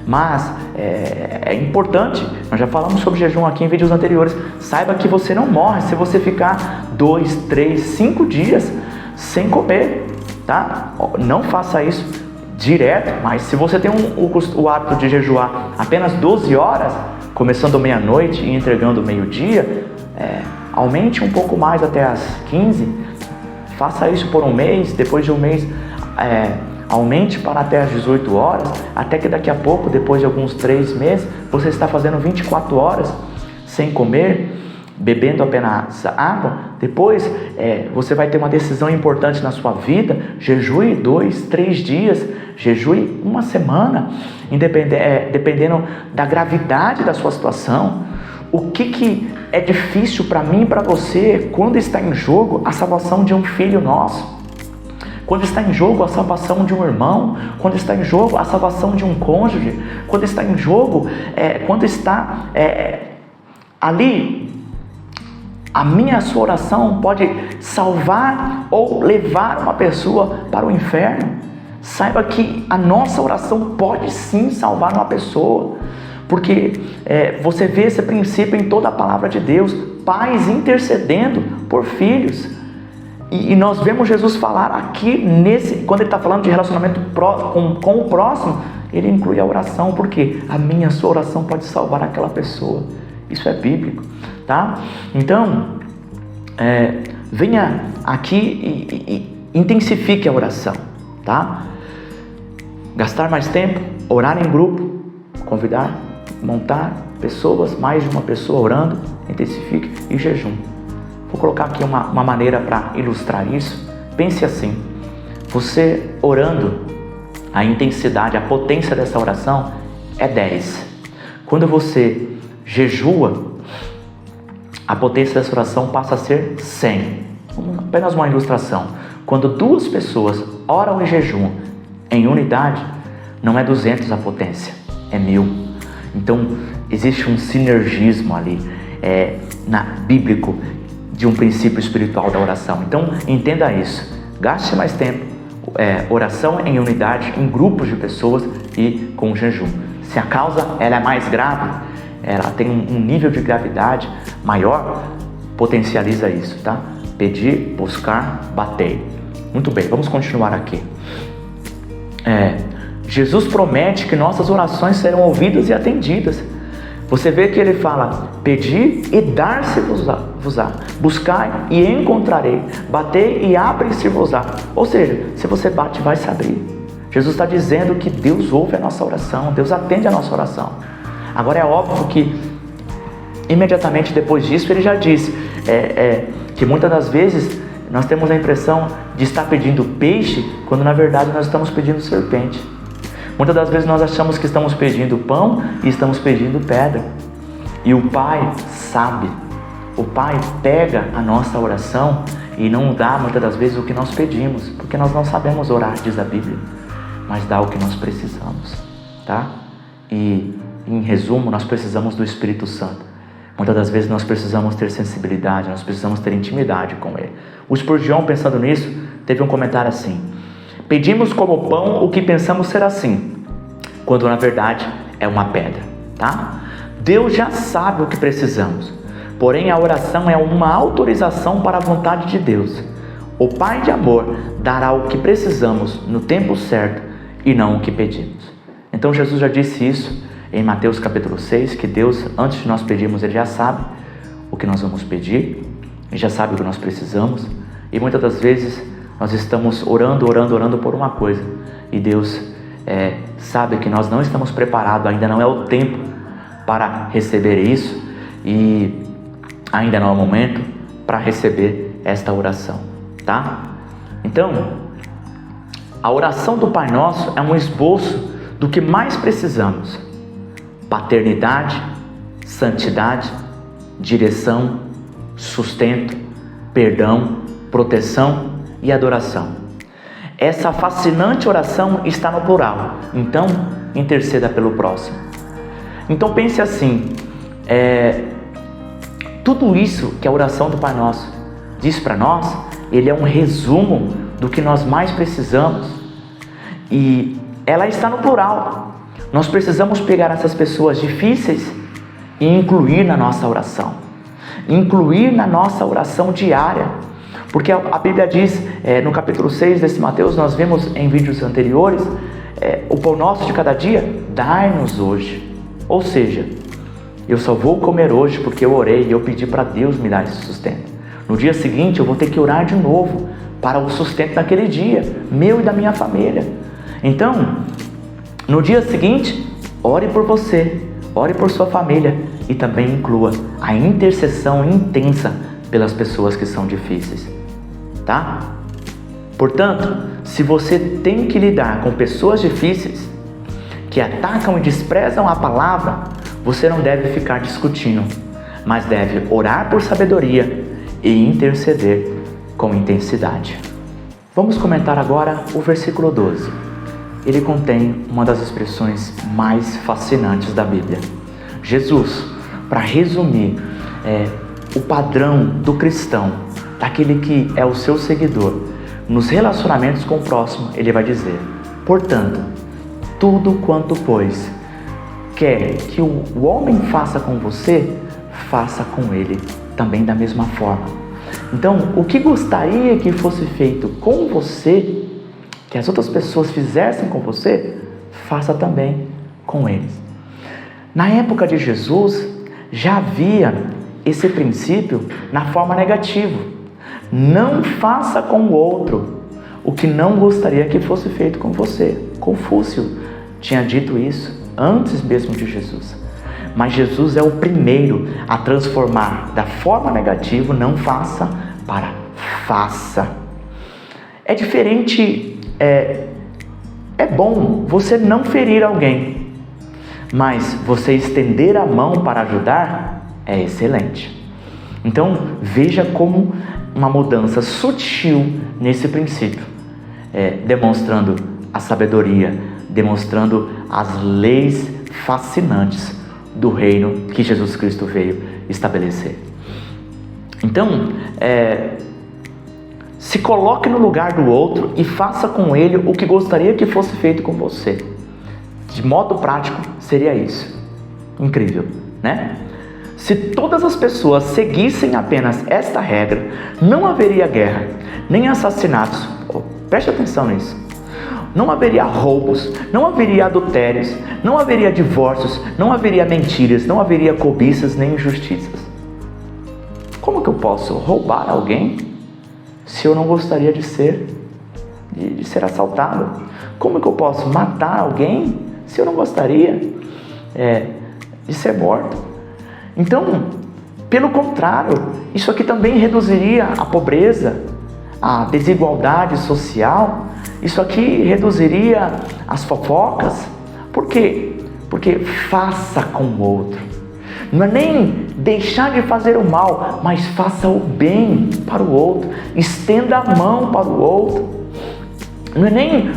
mas é importante. Nós já falamos sobre jejum aqui em vídeos anteriores. Saiba que você não morre se você ficar 2, 3, 5 dias sem comer, tá? Não faça isso direto, mas se você tem o hábito de jejuar apenas 12 horas, começando meia-noite e entregando meio-dia, aumente um pouco mais até as 15, faça isso por um mês, depois de um mês aumente para até as 18 horas, até que daqui a pouco, depois de alguns 3 meses, você está fazendo 24 horas sem comer, bebendo apenas água. Depois você vai ter uma decisão importante na sua vida: jejue 2, 3 dias, jejue uma semana, dependendo da gravidade da sua situação. o que é difícil para mim e para você quando está em jogo a salvação de um filho nosso, quando está em jogo a salvação de um irmão, quando está em jogo a salvação de um cônjuge, quando está em jogo, quando está ali, a sua oração pode salvar ou levar uma pessoa para o inferno. Saiba que a nossa oração pode sim salvar uma pessoa, porque você vê esse princípio em toda a palavra de Deus, pais intercedendo por filhos. E nós vemos Jesus falar aqui, quando ele está falando de relacionamento com o próximo, ele inclui a oração, porque a sua oração pode salvar aquela pessoa. Isso é bíblico, tá? Então, venha aqui e intensifique a oração, tá? Gastar mais tempo, orar em grupo, convidar, montar pessoas, mais de uma pessoa orando, intensifique, e jejum. Vou colocar aqui uma maneira para ilustrar isso. Pense assim: você orando, a intensidade, a potência dessa oração é 10. Quando você jejua, a potência dessa oração passa a ser 100. Apenas uma ilustração. Quando 2 pessoas oram e jejuam em unidade, não é 200 a potência, é 1000. Então existe um sinergismo ali bíblico, de um princípio espiritual da oração. Então entenda isso, gaste mais tempo, oração em unidade, em grupos de pessoas e com jejum. Se a causa ela é mais grave, ela tem um nível de gravidade maior, potencializa isso, tá? Pedir, buscar, bater. Muito bem, vamos continuar aqui. Jesus promete que nossas orações serão ouvidas e atendidas. Você vê que ele fala: pedir e dar-se-vos-á, buscar e encontrarei, bater e abre-se-vos-á. Ou seja, se você bate, vai se abrir. Jesus está dizendo que Deus ouve a nossa oração, Deus atende a nossa oração. Agora é óbvio que imediatamente depois disso ele já disse que muitas das vezes nós temos a impressão de estar pedindo peixe, quando na verdade nós estamos pedindo serpente. Muitas das vezes nós achamos que estamos pedindo pão e estamos pedindo pedra. E o Pai sabe. O Pai pega a nossa oração e não dá muitas das vezes o que nós pedimos, porque nós não sabemos orar, diz a Bíblia, mas dá o que nós precisamos, tá? E em resumo, nós precisamos do Espírito Santo. Muitas das vezes nós precisamos ter sensibilidade, nós precisamos ter intimidade com Ele. O Spurgeon, pensando nisso, teve um comentário assim: pedimos como pão o que pensamos ser assim, quando na verdade é uma pedra, tá? Deus já sabe o que precisamos, porém a oração é uma autorização para a vontade de Deus. O Pai de amor dará o que precisamos no tempo certo e não o que pedimos. Então Jesus já disse isso em Mateus capítulo 6, que Deus, antes de nós pedirmos, Ele já sabe o que nós vamos pedir, Ele já sabe o que nós precisamos, e muitas das vezes nós estamos orando por uma coisa, e Deus sabe que nós não estamos preparados, ainda não é o tempo para receber isso, e ainda não é o momento para receber esta oração, tá? Então, a oração do Pai Nosso é um esboço do que mais precisamos: paternidade, santidade, direção, sustento, perdão, proteção e adoração. Essa fascinante oração está no plural, então interceda pelo próximo. Então pense assim, tudo isso que a oração do Pai Nosso diz para nós, ele é um resumo do que nós mais precisamos, e ela está no plural. Nós precisamos pegar essas pessoas difíceis e incluir na nossa oração, incluir na nossa oração diária, porque a Bíblia diz, no capítulo 6 desse Mateus, nós vimos em vídeos anteriores, o pão nosso de cada dia, dai-nos hoje. Ou seja, eu só vou comer hoje porque eu orei e eu pedi para Deus me dar esse sustento. No dia seguinte eu vou ter que orar de novo para o sustento daquele dia, meu e da minha família. Então, no dia seguinte, ore por você, ore por sua família e também inclua a intercessão intensa pelas pessoas que são difíceis, tá? Portanto, se você tem que lidar com pessoas difíceis, que atacam e desprezam a palavra, você não deve ficar discutindo, mas deve orar por sabedoria e interceder com intensidade. Vamos comentar agora o versículo 12. Ele contém uma das expressões mais fascinantes da Bíblia. Jesus, para resumir o padrão do cristão, daquele que é o seu seguidor, nos relacionamentos com o próximo, ele vai dizer: portanto, tudo quanto, pois, quer que o homem faça com você, faça com ele também da mesma forma. Então, o que gostaria que fosse feito com você, que as outras pessoas fizessem com você, faça também com eles. Na época de Jesus, já havia esse princípio na forma negativa. Não faça com o outro o que não gostaria que fosse feito com você. Confúcio tinha dito isso antes mesmo de Jesus. Mas Jesus é o primeiro a transformar da forma negativa, não faça, para faça. É diferente, é bom você não ferir alguém, mas você estender a mão para ajudar é excelente. Então veja como uma mudança sutil nesse princípio, demonstrando a sabedoria, demonstrando as leis fascinantes do reino que Jesus Cristo veio estabelecer. Então, se coloque no lugar do outro e faça com ele o que gostaria que fosse feito com você. De modo prático, seria isso. Incrível, né? Se todas as pessoas seguissem apenas esta regra, não haveria guerra, nem assassinatos. Preste atenção nisso. Não haveria roubos, não haveria adultérios, não haveria divórcios, não haveria mentiras, não haveria cobiças nem injustiças. Como que eu posso roubar alguém se eu não gostaria de ser assaltado? Como que eu posso matar alguém se eu não gostaria de ser morto? Então, pelo contrário, isso aqui também reduziria a pobreza, a desigualdade social. Isso aqui reduziria as fofocas. Por quê? Porque faça com o outro. Não é nem deixar de fazer o mal, mas faça o bem para o outro. Estenda a mão para o outro. Não é nem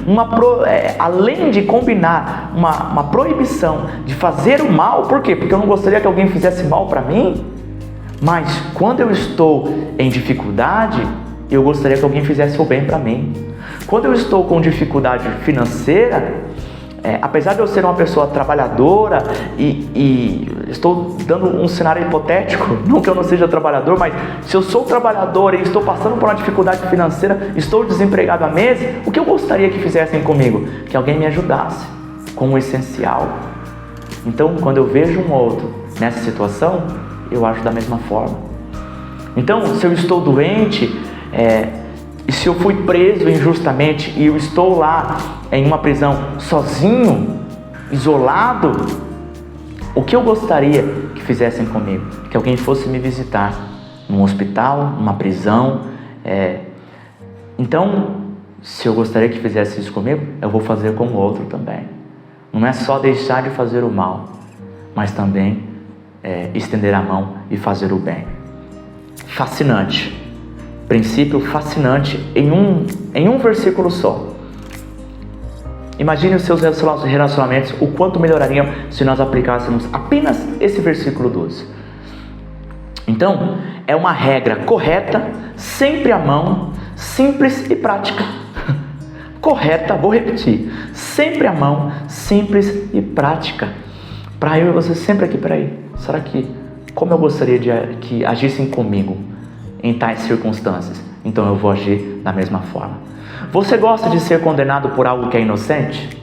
além de combinar uma proibição de fazer o mal. Por quê? Porque eu não gostaria que alguém fizesse mal para mim. Mas quando eu estou em dificuldade, eu gostaria que alguém fizesse o bem para mim. Quando eu estou com dificuldade financeira, apesar de eu ser uma pessoa trabalhadora e estou dando um cenário hipotético, não que eu não seja trabalhador, mas se eu sou trabalhador e estou passando por uma dificuldade financeira, estou desempregado há meses, o que eu gostaria que fizessem comigo? Que alguém me ajudasse com o essencial. Então, quando eu vejo um outro nessa situação, eu ajo da mesma forma. Então, se eu estou doente, e se eu fui preso injustamente e eu estou lá em uma prisão sozinho, isolado, o que eu gostaria que fizessem comigo? Que alguém fosse me visitar num hospital, numa prisão. Então, se eu gostaria que fizesse isso comigo, eu vou fazer com o outro também. Não é só deixar de fazer o mal, mas também estender a mão e fazer o bem. Fascinante. Princípio fascinante em um versículo só. Imagine os seus relacionamentos, o quanto melhorariam se nós aplicássemos apenas esse versículo 12. Então, é uma regra correta, sempre à mão, simples e prática. Correta, vou repetir, sempre à mão, simples e prática. Para eu e você sempre aqui, será que, como eu gostaria que agissem comigo em tais circunstâncias? Então eu vou agir da mesma forma. Você gosta de ser condenado por algo que é inocente?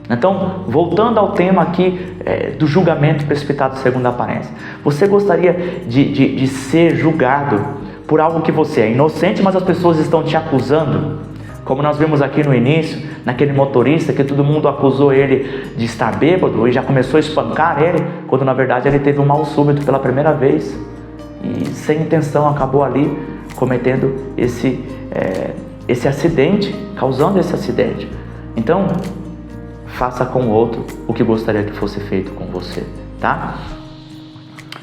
Então, voltando ao tema aqui do julgamento precipitado segundo a aparência. Você gostaria de ser julgado por algo que você é inocente, mas as pessoas estão te acusando? Como nós vimos aqui no início, naquele motorista que todo mundo acusou ele de estar bêbado e já começou a espancar ele, quando na verdade ele teve um mal súbito pela primeira vez. E sem intenção acabou ali cometendo esse acidente, causando esse acidente. Então, faça com o outro o que gostaria que fosse feito com você, tá?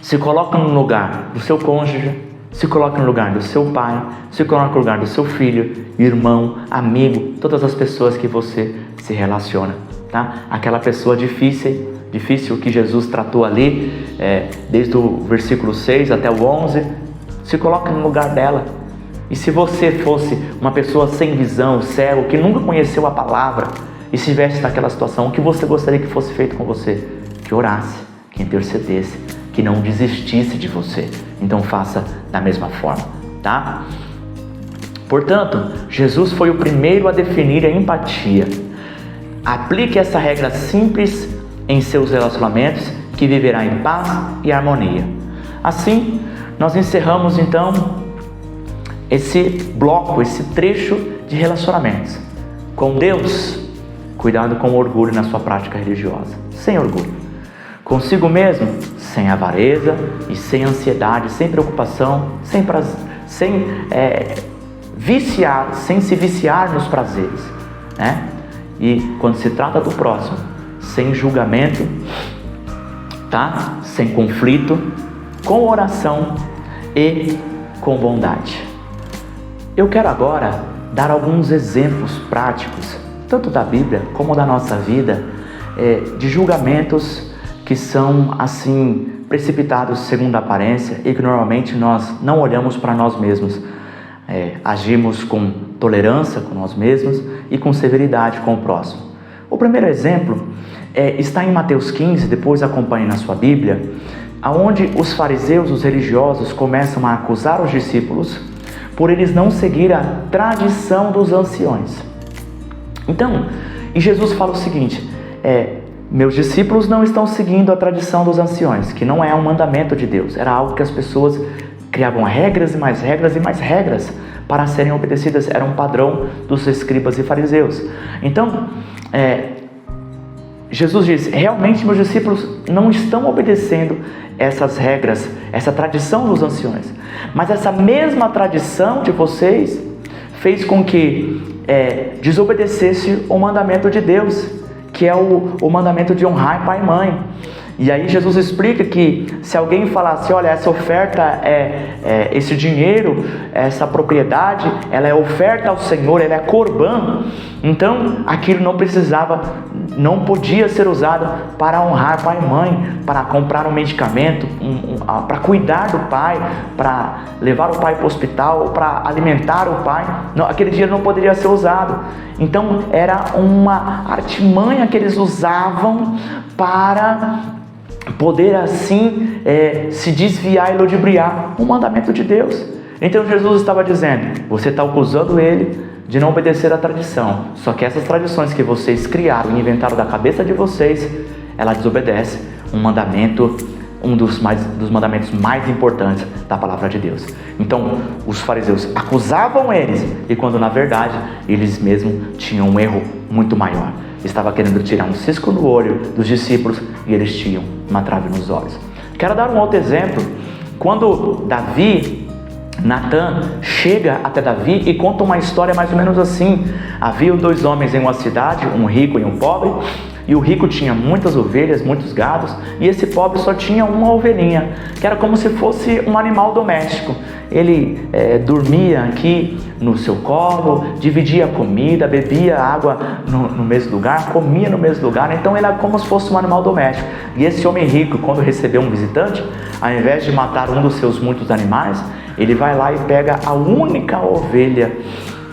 Se coloca no lugar do seu cônjuge, se coloca no lugar do seu pai, se coloca no lugar do seu filho, irmão, amigo, todas as pessoas que você se relaciona, tá? Aquela pessoa difícil que Jesus tratou ali, desde o versículo 6 até o 11, se coloca no lugar dela. E se você fosse uma pessoa sem visão, cego, que nunca conheceu a palavra, e estivesse naquela situação, o que você gostaria que fosse feito com você? Que orasse, que intercedesse, que não desistisse de você. Então faça da mesma forma, tá? Portanto, Jesus foi o primeiro a definir a empatia. Aplique essa regra simples em seus relacionamentos, que viverá em paz e harmonia. Assim, nós encerramos então esse bloco, esse trecho de relacionamentos. Com Deus, cuidado com o orgulho na sua prática religiosa, sem orgulho. Consigo mesmo, sem avareza e sem ansiedade, sem preocupação, sem se viciar nos prazeres, né? E quando se trata do próximo, sem julgamento, tá? Sem conflito, com oração e com bondade. Eu quero agora dar alguns exemplos práticos, tanto da Bíblia como da nossa vida, de julgamentos que são assim precipitados segundo a aparência e que normalmente nós não olhamos para nós mesmos. Agimos com tolerância com nós mesmos e com severidade com o próximo. O primeiro exemplo está em Mateus 15, depois acompanhe na sua Bíblia, aonde os fariseus, os religiosos, começam a acusar os discípulos por eles não seguir a tradição dos anciões. Então, e Jesus fala o seguinte, meus discípulos não estão seguindo a tradição dos anciões, que não é um mandamento de Deus, era algo que as pessoas criavam regras e mais regras e mais regras para serem obedecidas, era um padrão dos escribas e fariseus. Então, Jesus diz, realmente meus discípulos não estão obedecendo essas regras, essa tradição dos anciões, mas essa mesma tradição de vocês fez com que desobedecesse o mandamento de Deus, que é o mandamento de honrar pai e mãe. E aí Jesus explica que se alguém falasse, olha, essa oferta esse dinheiro, essa propriedade, ela é oferta ao Senhor, ela é corban, então aquilo não podia ser usado para honrar pai e mãe, para comprar um medicamento, para cuidar do pai, para levar o pai para o hospital, para alimentar o pai. Não, aquele dinheiro não poderia ser usado. Então era uma artimanha que eles usavam para poder assim se desviar e ludibriar o mandamento de Deus. Então Jesus estava dizendo, você está acusando ele de não obedecer à tradição, só que essas tradições que vocês criaram e inventaram da cabeça de vocês, ela desobedece um mandamento, um dos mandamentos mais importantes da palavra de Deus. Então os fariseus acusavam eles, e quando na verdade eles mesmos tinham um erro muito maior. Estava querendo tirar um cisco no olho dos discípulos e eles tinham uma trave nos olhos. Quero dar um outro exemplo. Quando Natan chega até Davi e conta uma história mais ou menos assim. Havia 2 homens em uma cidade, um rico e um pobre, e o rico tinha muitas ovelhas, muitos gados, e esse pobre só tinha uma ovelhinha, que era como se fosse um animal doméstico. Ele dormia aqui no seu colo, dividia a comida, bebia água no mesmo lugar, comia no mesmo lugar, então ele era como se fosse um animal doméstico. E esse homem rico, quando recebeu um visitante, ao invés de matar um dos seus muitos animais, ele vai lá e pega a única ovelha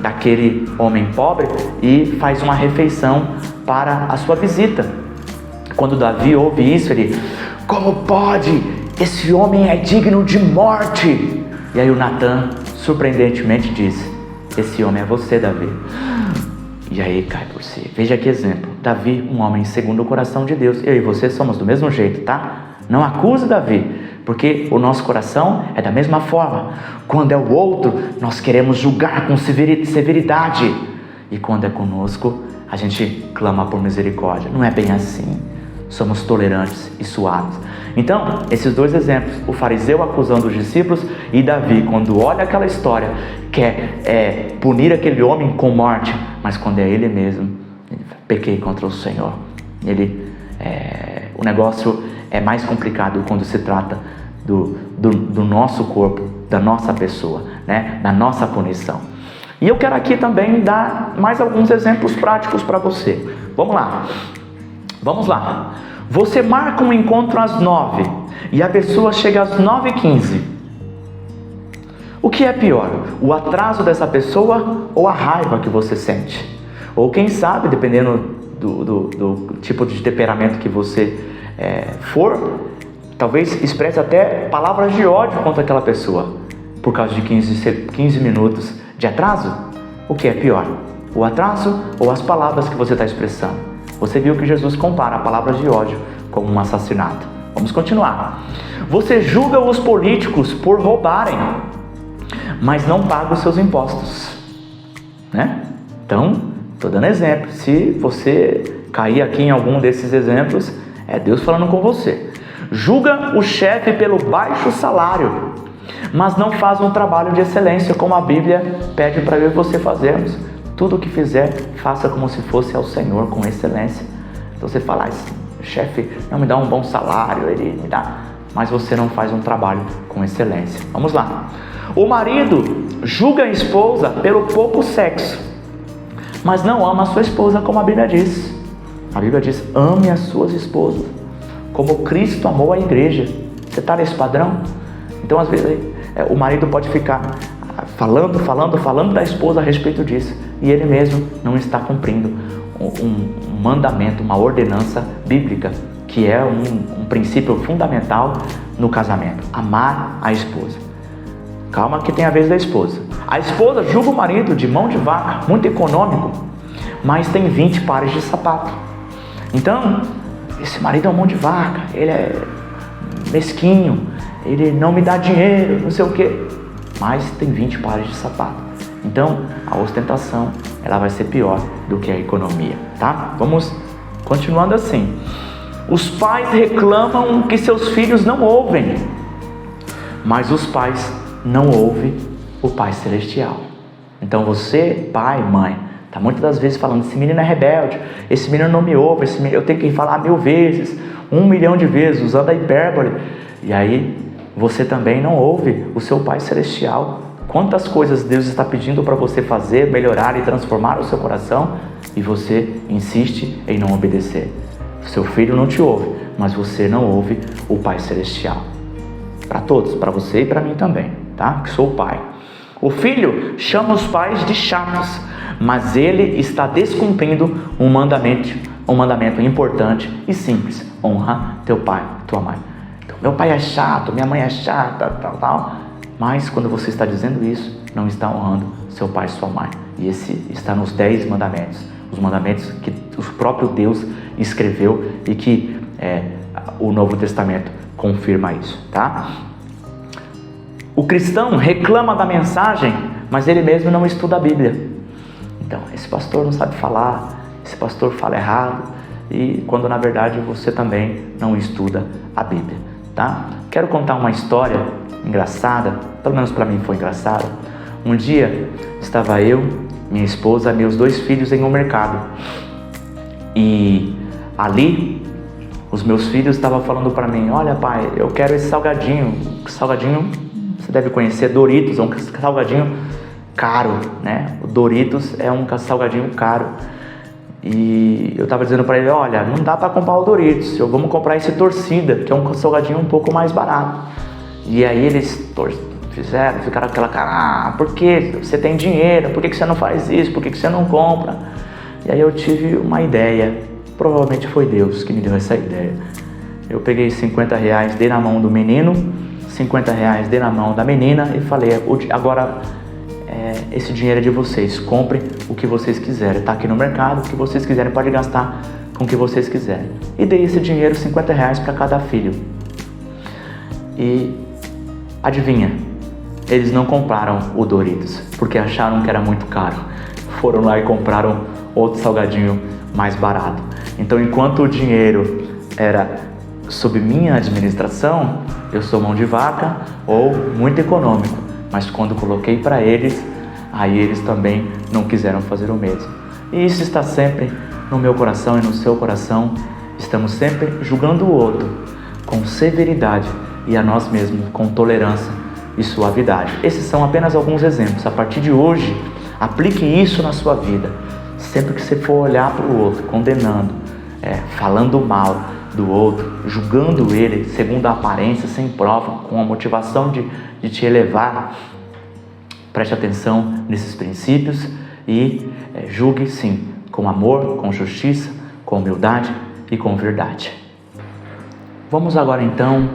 daquele homem pobre e faz uma refeição para a sua visita. Quando Davi ouve isso, ele, como pode? Esse homem é digno de morte. E aí o Natan, surpreendentemente, diz, esse homem é você, Davi. E aí cai por si. Veja que exemplo. Davi, um homem segundo o coração de Deus. Eu e você somos do mesmo jeito, tá? Não acuse Davi, porque o nosso coração é da mesma forma. Quando é o outro, nós queremos julgar com severidade. E quando é conosco, a gente clama por misericórdia. Não é bem assim. Somos tolerantes e suaves. Então, esses 2 exemplos, o fariseu acusando os discípulos e Davi, quando olha aquela história, quer punir aquele homem com morte, mas quando é ele mesmo, pequei contra o Senhor. O negócio é mais complicado quando se trata do nosso corpo, da nossa pessoa, né? Da nossa punição. E eu quero aqui também dar mais alguns exemplos práticos para você. Vamos lá. Você marca um encontro às 9 e a pessoa chega às 9h15. O que é pior? O atraso dessa pessoa ou a raiva que você sente? Ou quem sabe, dependendo do tipo de temperamento que você for, talvez expresse até palavras de ódio contra aquela pessoa por causa de 15 minutos de atraso. O que é pior? O atraso ou as palavras que você está expressando? Você viu que Jesus compara palavras de ódio como um assassinato. Vamos continuar. Você julga os políticos por roubarem, mas não paga os seus impostos, né? Então, estou dando exemplo. Se você cair aqui em algum desses exemplos, é Deus falando com você. Julga o chefe pelo baixo salário, mas não faz um trabalho de excelência, como a Bíblia pede para eu e você fazermos. Tudo o que fizer, faça como se fosse ao Senhor, com excelência. Então você fala, o chefe não me dá um bom salário, ele me dá, mas você não faz um trabalho com excelência. Vamos lá. O marido julga a esposa pelo pouco sexo, mas não ama a sua esposa, como a Bíblia diz. A Bíblia diz, ame as suas esposas, como Cristo amou a igreja. Você está nesse padrão? Então, às vezes, o marido pode ficar falando da esposa a respeito disso, e ele mesmo não está cumprindo um mandamento, uma ordenança bíblica, que é um princípio fundamental no casamento: amar a esposa. Calma que tem a vez da esposa. A esposa julga o marido de mão de vaca, muito econômico, mas tem 20 pares de sapato. Então, esse marido é um mão de vaca, ele é mesquinho, ele não me dá dinheiro, não sei o quê, mas tem 20 pares de sapato. Então, a ostentação, ela vai ser pior do que a economia, tá? Vamos continuando assim. Os pais reclamam que seus filhos não ouvem, mas os pais não ouvem o Pai Celestial. Então você, pai, mãe, está muitas das vezes falando, esse menino é rebelde, esse menino não me ouve, esse menino, eu tenho que falar 1000 vezes, 1 milhão de vezes, usando a hipérbole. E aí, você também não ouve o seu Pai Celestial. Quantas coisas Deus está pedindo para você fazer, melhorar e transformar o seu coração, e você insiste em não obedecer. Seu filho não te ouve, mas você não ouve o Pai Celestial. Para todos, para você e para mim também, tá? Que sou o pai. O filho chama os pais de chatos, mas ele está descumprindo um mandamento importante e simples: honra teu pai e tua mãe. Então, meu pai é chato, minha mãe é chata, tal. Mas quando você está dizendo isso, não está honrando seu pai e sua mãe. E esse está nos 10 mandamentos. Os mandamentos que o próprio Deus escreveu e que o Novo Testamento confirma isso, tá? O cristão reclama da mensagem, mas ele mesmo não estuda a Bíblia. Então, esse pastor não sabe falar, esse pastor fala errado, e quando na verdade você também não estuda a Bíblia, tá? Quero contar uma história engraçada, pelo menos para mim foi engraçada. Um dia estava eu, minha esposa, meus 2 filhos em um mercado, e ali os meus filhos estavam falando para mim: olha pai, eu quero esse salgadinho. Salgadinho, você deve conhecer, Doritos, é um salgadinho caro, né? O Doritos é um salgadinho caro. E eu estava dizendo para ele: olha, não dá para comprar o Doritos, vamos comprar esse Torcida, que é um salgadinho um pouco mais barato. E aí eles ficaram aquela cara: por que você tem dinheiro, por que você não faz isso, por que você não compra? E aí eu tive uma ideia. Provavelmente foi Deus que me deu essa ideia. Eu peguei R$50, dei na mão do menino, R$50 dei na mão da menina e falei: agora esse dinheiro é de vocês, comprem o que vocês quiserem, está aqui no mercado, o que vocês quiserem, pode gastar com o que vocês quiserem. E dei esse dinheiro, R$50 para cada filho. E adivinha, eles não compraram o Doritos, porque acharam que era muito caro. Foram lá e compraram outro salgadinho mais barato. Então, enquanto o dinheiro era sob minha administração, eu sou mão de vaca ou muito econômico. Mas quando coloquei para eles, aí eles também não quiseram fazer o mesmo. E isso está sempre no meu coração e no seu coração. Estamos sempre julgando o outro com severidade e a nós mesmos com tolerância e suavidade. Esses são apenas alguns exemplos. A partir de hoje, aplique isso na sua vida. Sempre que você for olhar para o outro, condenando, falando mal do outro, julgando ele segundo a aparência, sem prova, com a motivação de te elevar, preste atenção nesses princípios e julgue sim, com amor, com justiça, com humildade e com verdade. Vamos agora então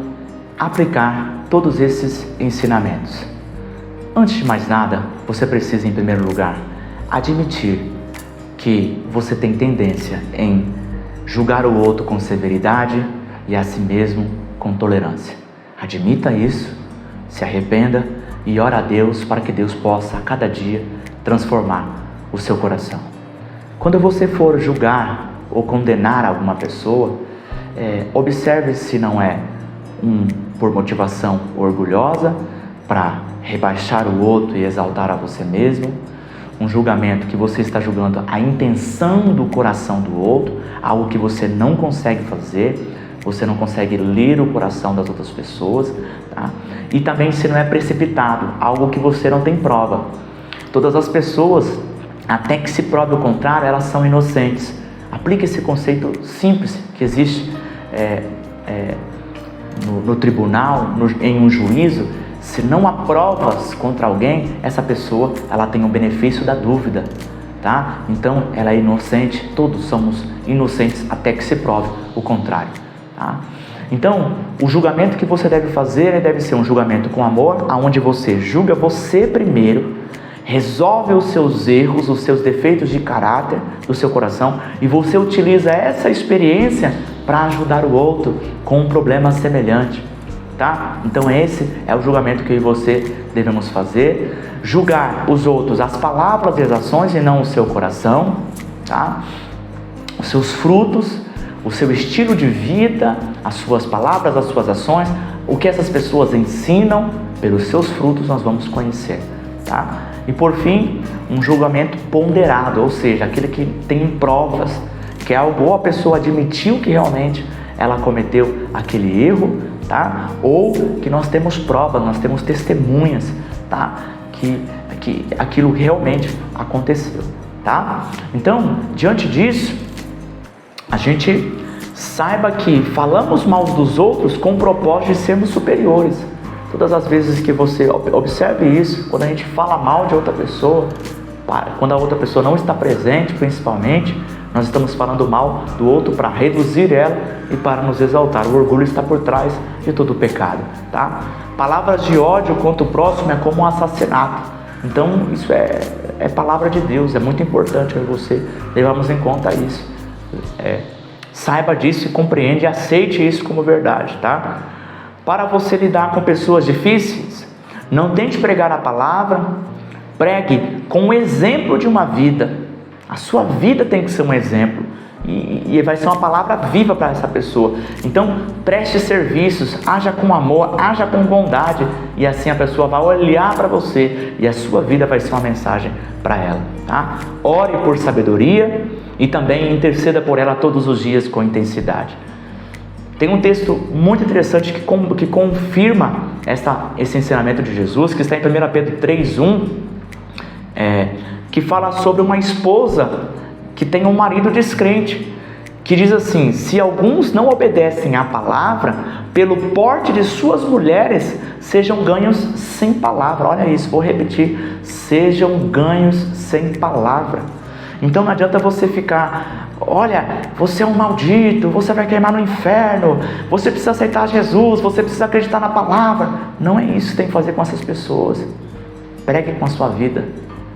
aplicar todos esses ensinamentos. Antes de mais nada, você precisa em primeiro lugar admitir que você tem tendência em julgar o outro com severidade e a si mesmo com tolerância. Admita isso, se arrependa e ora a Deus para que Deus possa a cada dia transformar o seu coração. Quando você for julgar ou condenar alguma pessoa, observe se não é por motivação orgulhosa, para rebaixar o outro e exaltar a você mesmo, um julgamento que você está julgando a intenção do coração do outro, algo que você não consegue fazer, você não consegue ler o coração das outras pessoas, tá? E também se não é precipitado, algo que você não tem prova. Todas as pessoas, até que se prove o contrário, elas são inocentes. Aplique esse conceito simples que existe no tribunal, em um juízo. Se não há provas contra alguém, essa pessoa ela tem o benefício da dúvida, tá? Então ela é inocente, todos somos inocentes até que se prove o contrário, tá? Então o julgamento que você deve fazer deve ser um julgamento com amor, aonde você julga você primeiro, resolve os seus erros, os seus defeitos de caráter do seu coração e você utiliza essa experiência para ajudar o outro com um problema semelhante. Tá? Então esse é o julgamento que você devemos fazer, julgar os outros, as palavras e as ações e não o seu coração, tá? Os seus frutos, o seu estilo de vida, as suas palavras, as suas ações, o que essas pessoas ensinam, pelos seus frutos nós vamos conhecer, tá? E por fim, um julgamento ponderado, ou seja, aquele que tem provas, que é algo ou a pessoa admitiu que realmente ela cometeu aquele erro, tá? Ou que nós temos provas, nós temos testemunhas, tá? Que aquilo realmente aconteceu, tá? Então, diante disso, a gente saiba que falamos mal dos outros com o propósito de sermos superiores. Todas as vezes que você observe isso, quando a gente fala mal de outra pessoa, quando a outra pessoa não está presente, principalmente, nós estamos falando mal do outro para reduzir ela e para nos exaltar. O orgulho está por trás de todo o pecado, tá? Palavras de ódio contra o próximo é como um assassinato. Então isso é palavra de Deus, é muito importante que você levamos em conta isso. Saiba disso e compreende e aceite isso como verdade, tá? Para você lidar com pessoas difíceis, não tente pregar a palavra, pregue com o exemplo de uma vida. A sua vida tem que ser um exemplo e vai ser uma palavra viva para essa pessoa. Então preste serviços, haja com amor, haja com bondade e assim a pessoa vai olhar para você e a sua vida vai ser uma mensagem para ela, tá? Ore por sabedoria e também interceda por ela todos os dias com intensidade. Tem um texto muito interessante que confirma esse ensinamento de Jesus, que está em 1 Pedro 3:1, que fala sobre uma esposa que tem um marido descrente, que diz assim: se alguns não obedecem à palavra, pelo porte de suas mulheres, sejam ganhos sem palavra. Olha isso, vou repetir: sejam ganhos sem palavra. Então não adianta você ficar, olha, você é um maldito, você vai queimar no inferno, você precisa aceitar Jesus, você precisa acreditar na palavra. Não é isso que tem que fazer com essas pessoas. Pregue com a sua vida,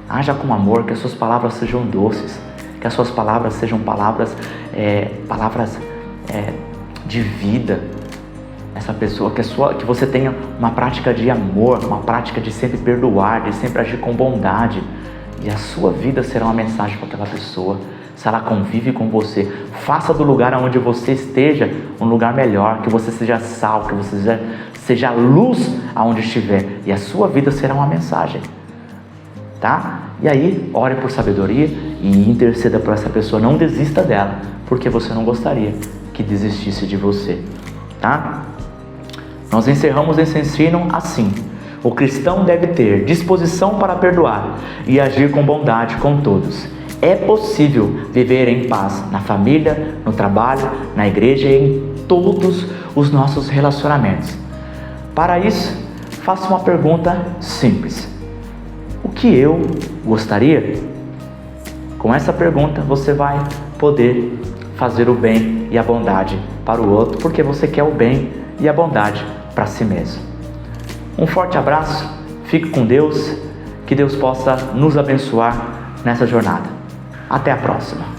haja com amor, que as suas palavras sejam doces, que as suas palavras sejam palavras de vida. Essa pessoa, que você tenha uma prática de amor, uma prática de sempre perdoar, de sempre agir com bondade. E a sua vida será uma mensagem para aquela pessoa. Se ela convive com você, faça do lugar onde você esteja um lugar melhor, que você seja sal, que você seja luz aonde estiver. E a sua vida será uma mensagem, tá? E aí, ore por sabedoria e interceda por essa pessoa. Não desista dela, porque você não gostaria que desistisse de você, tá? Nós encerramos esse ensino assim: o cristão deve ter disposição para perdoar e agir com bondade com todos. É possível viver em paz na família, no trabalho, na igreja e em todos os nossos relacionamentos. Para isso, faça uma pergunta simples: o que eu gostaria? Com essa pergunta você vai poder fazer o bem e a bondade para o outro, porque você quer o bem e a bondade para si mesmo. Um forte abraço, fique com Deus, que Deus possa nos abençoar nessa jornada. Até a próxima.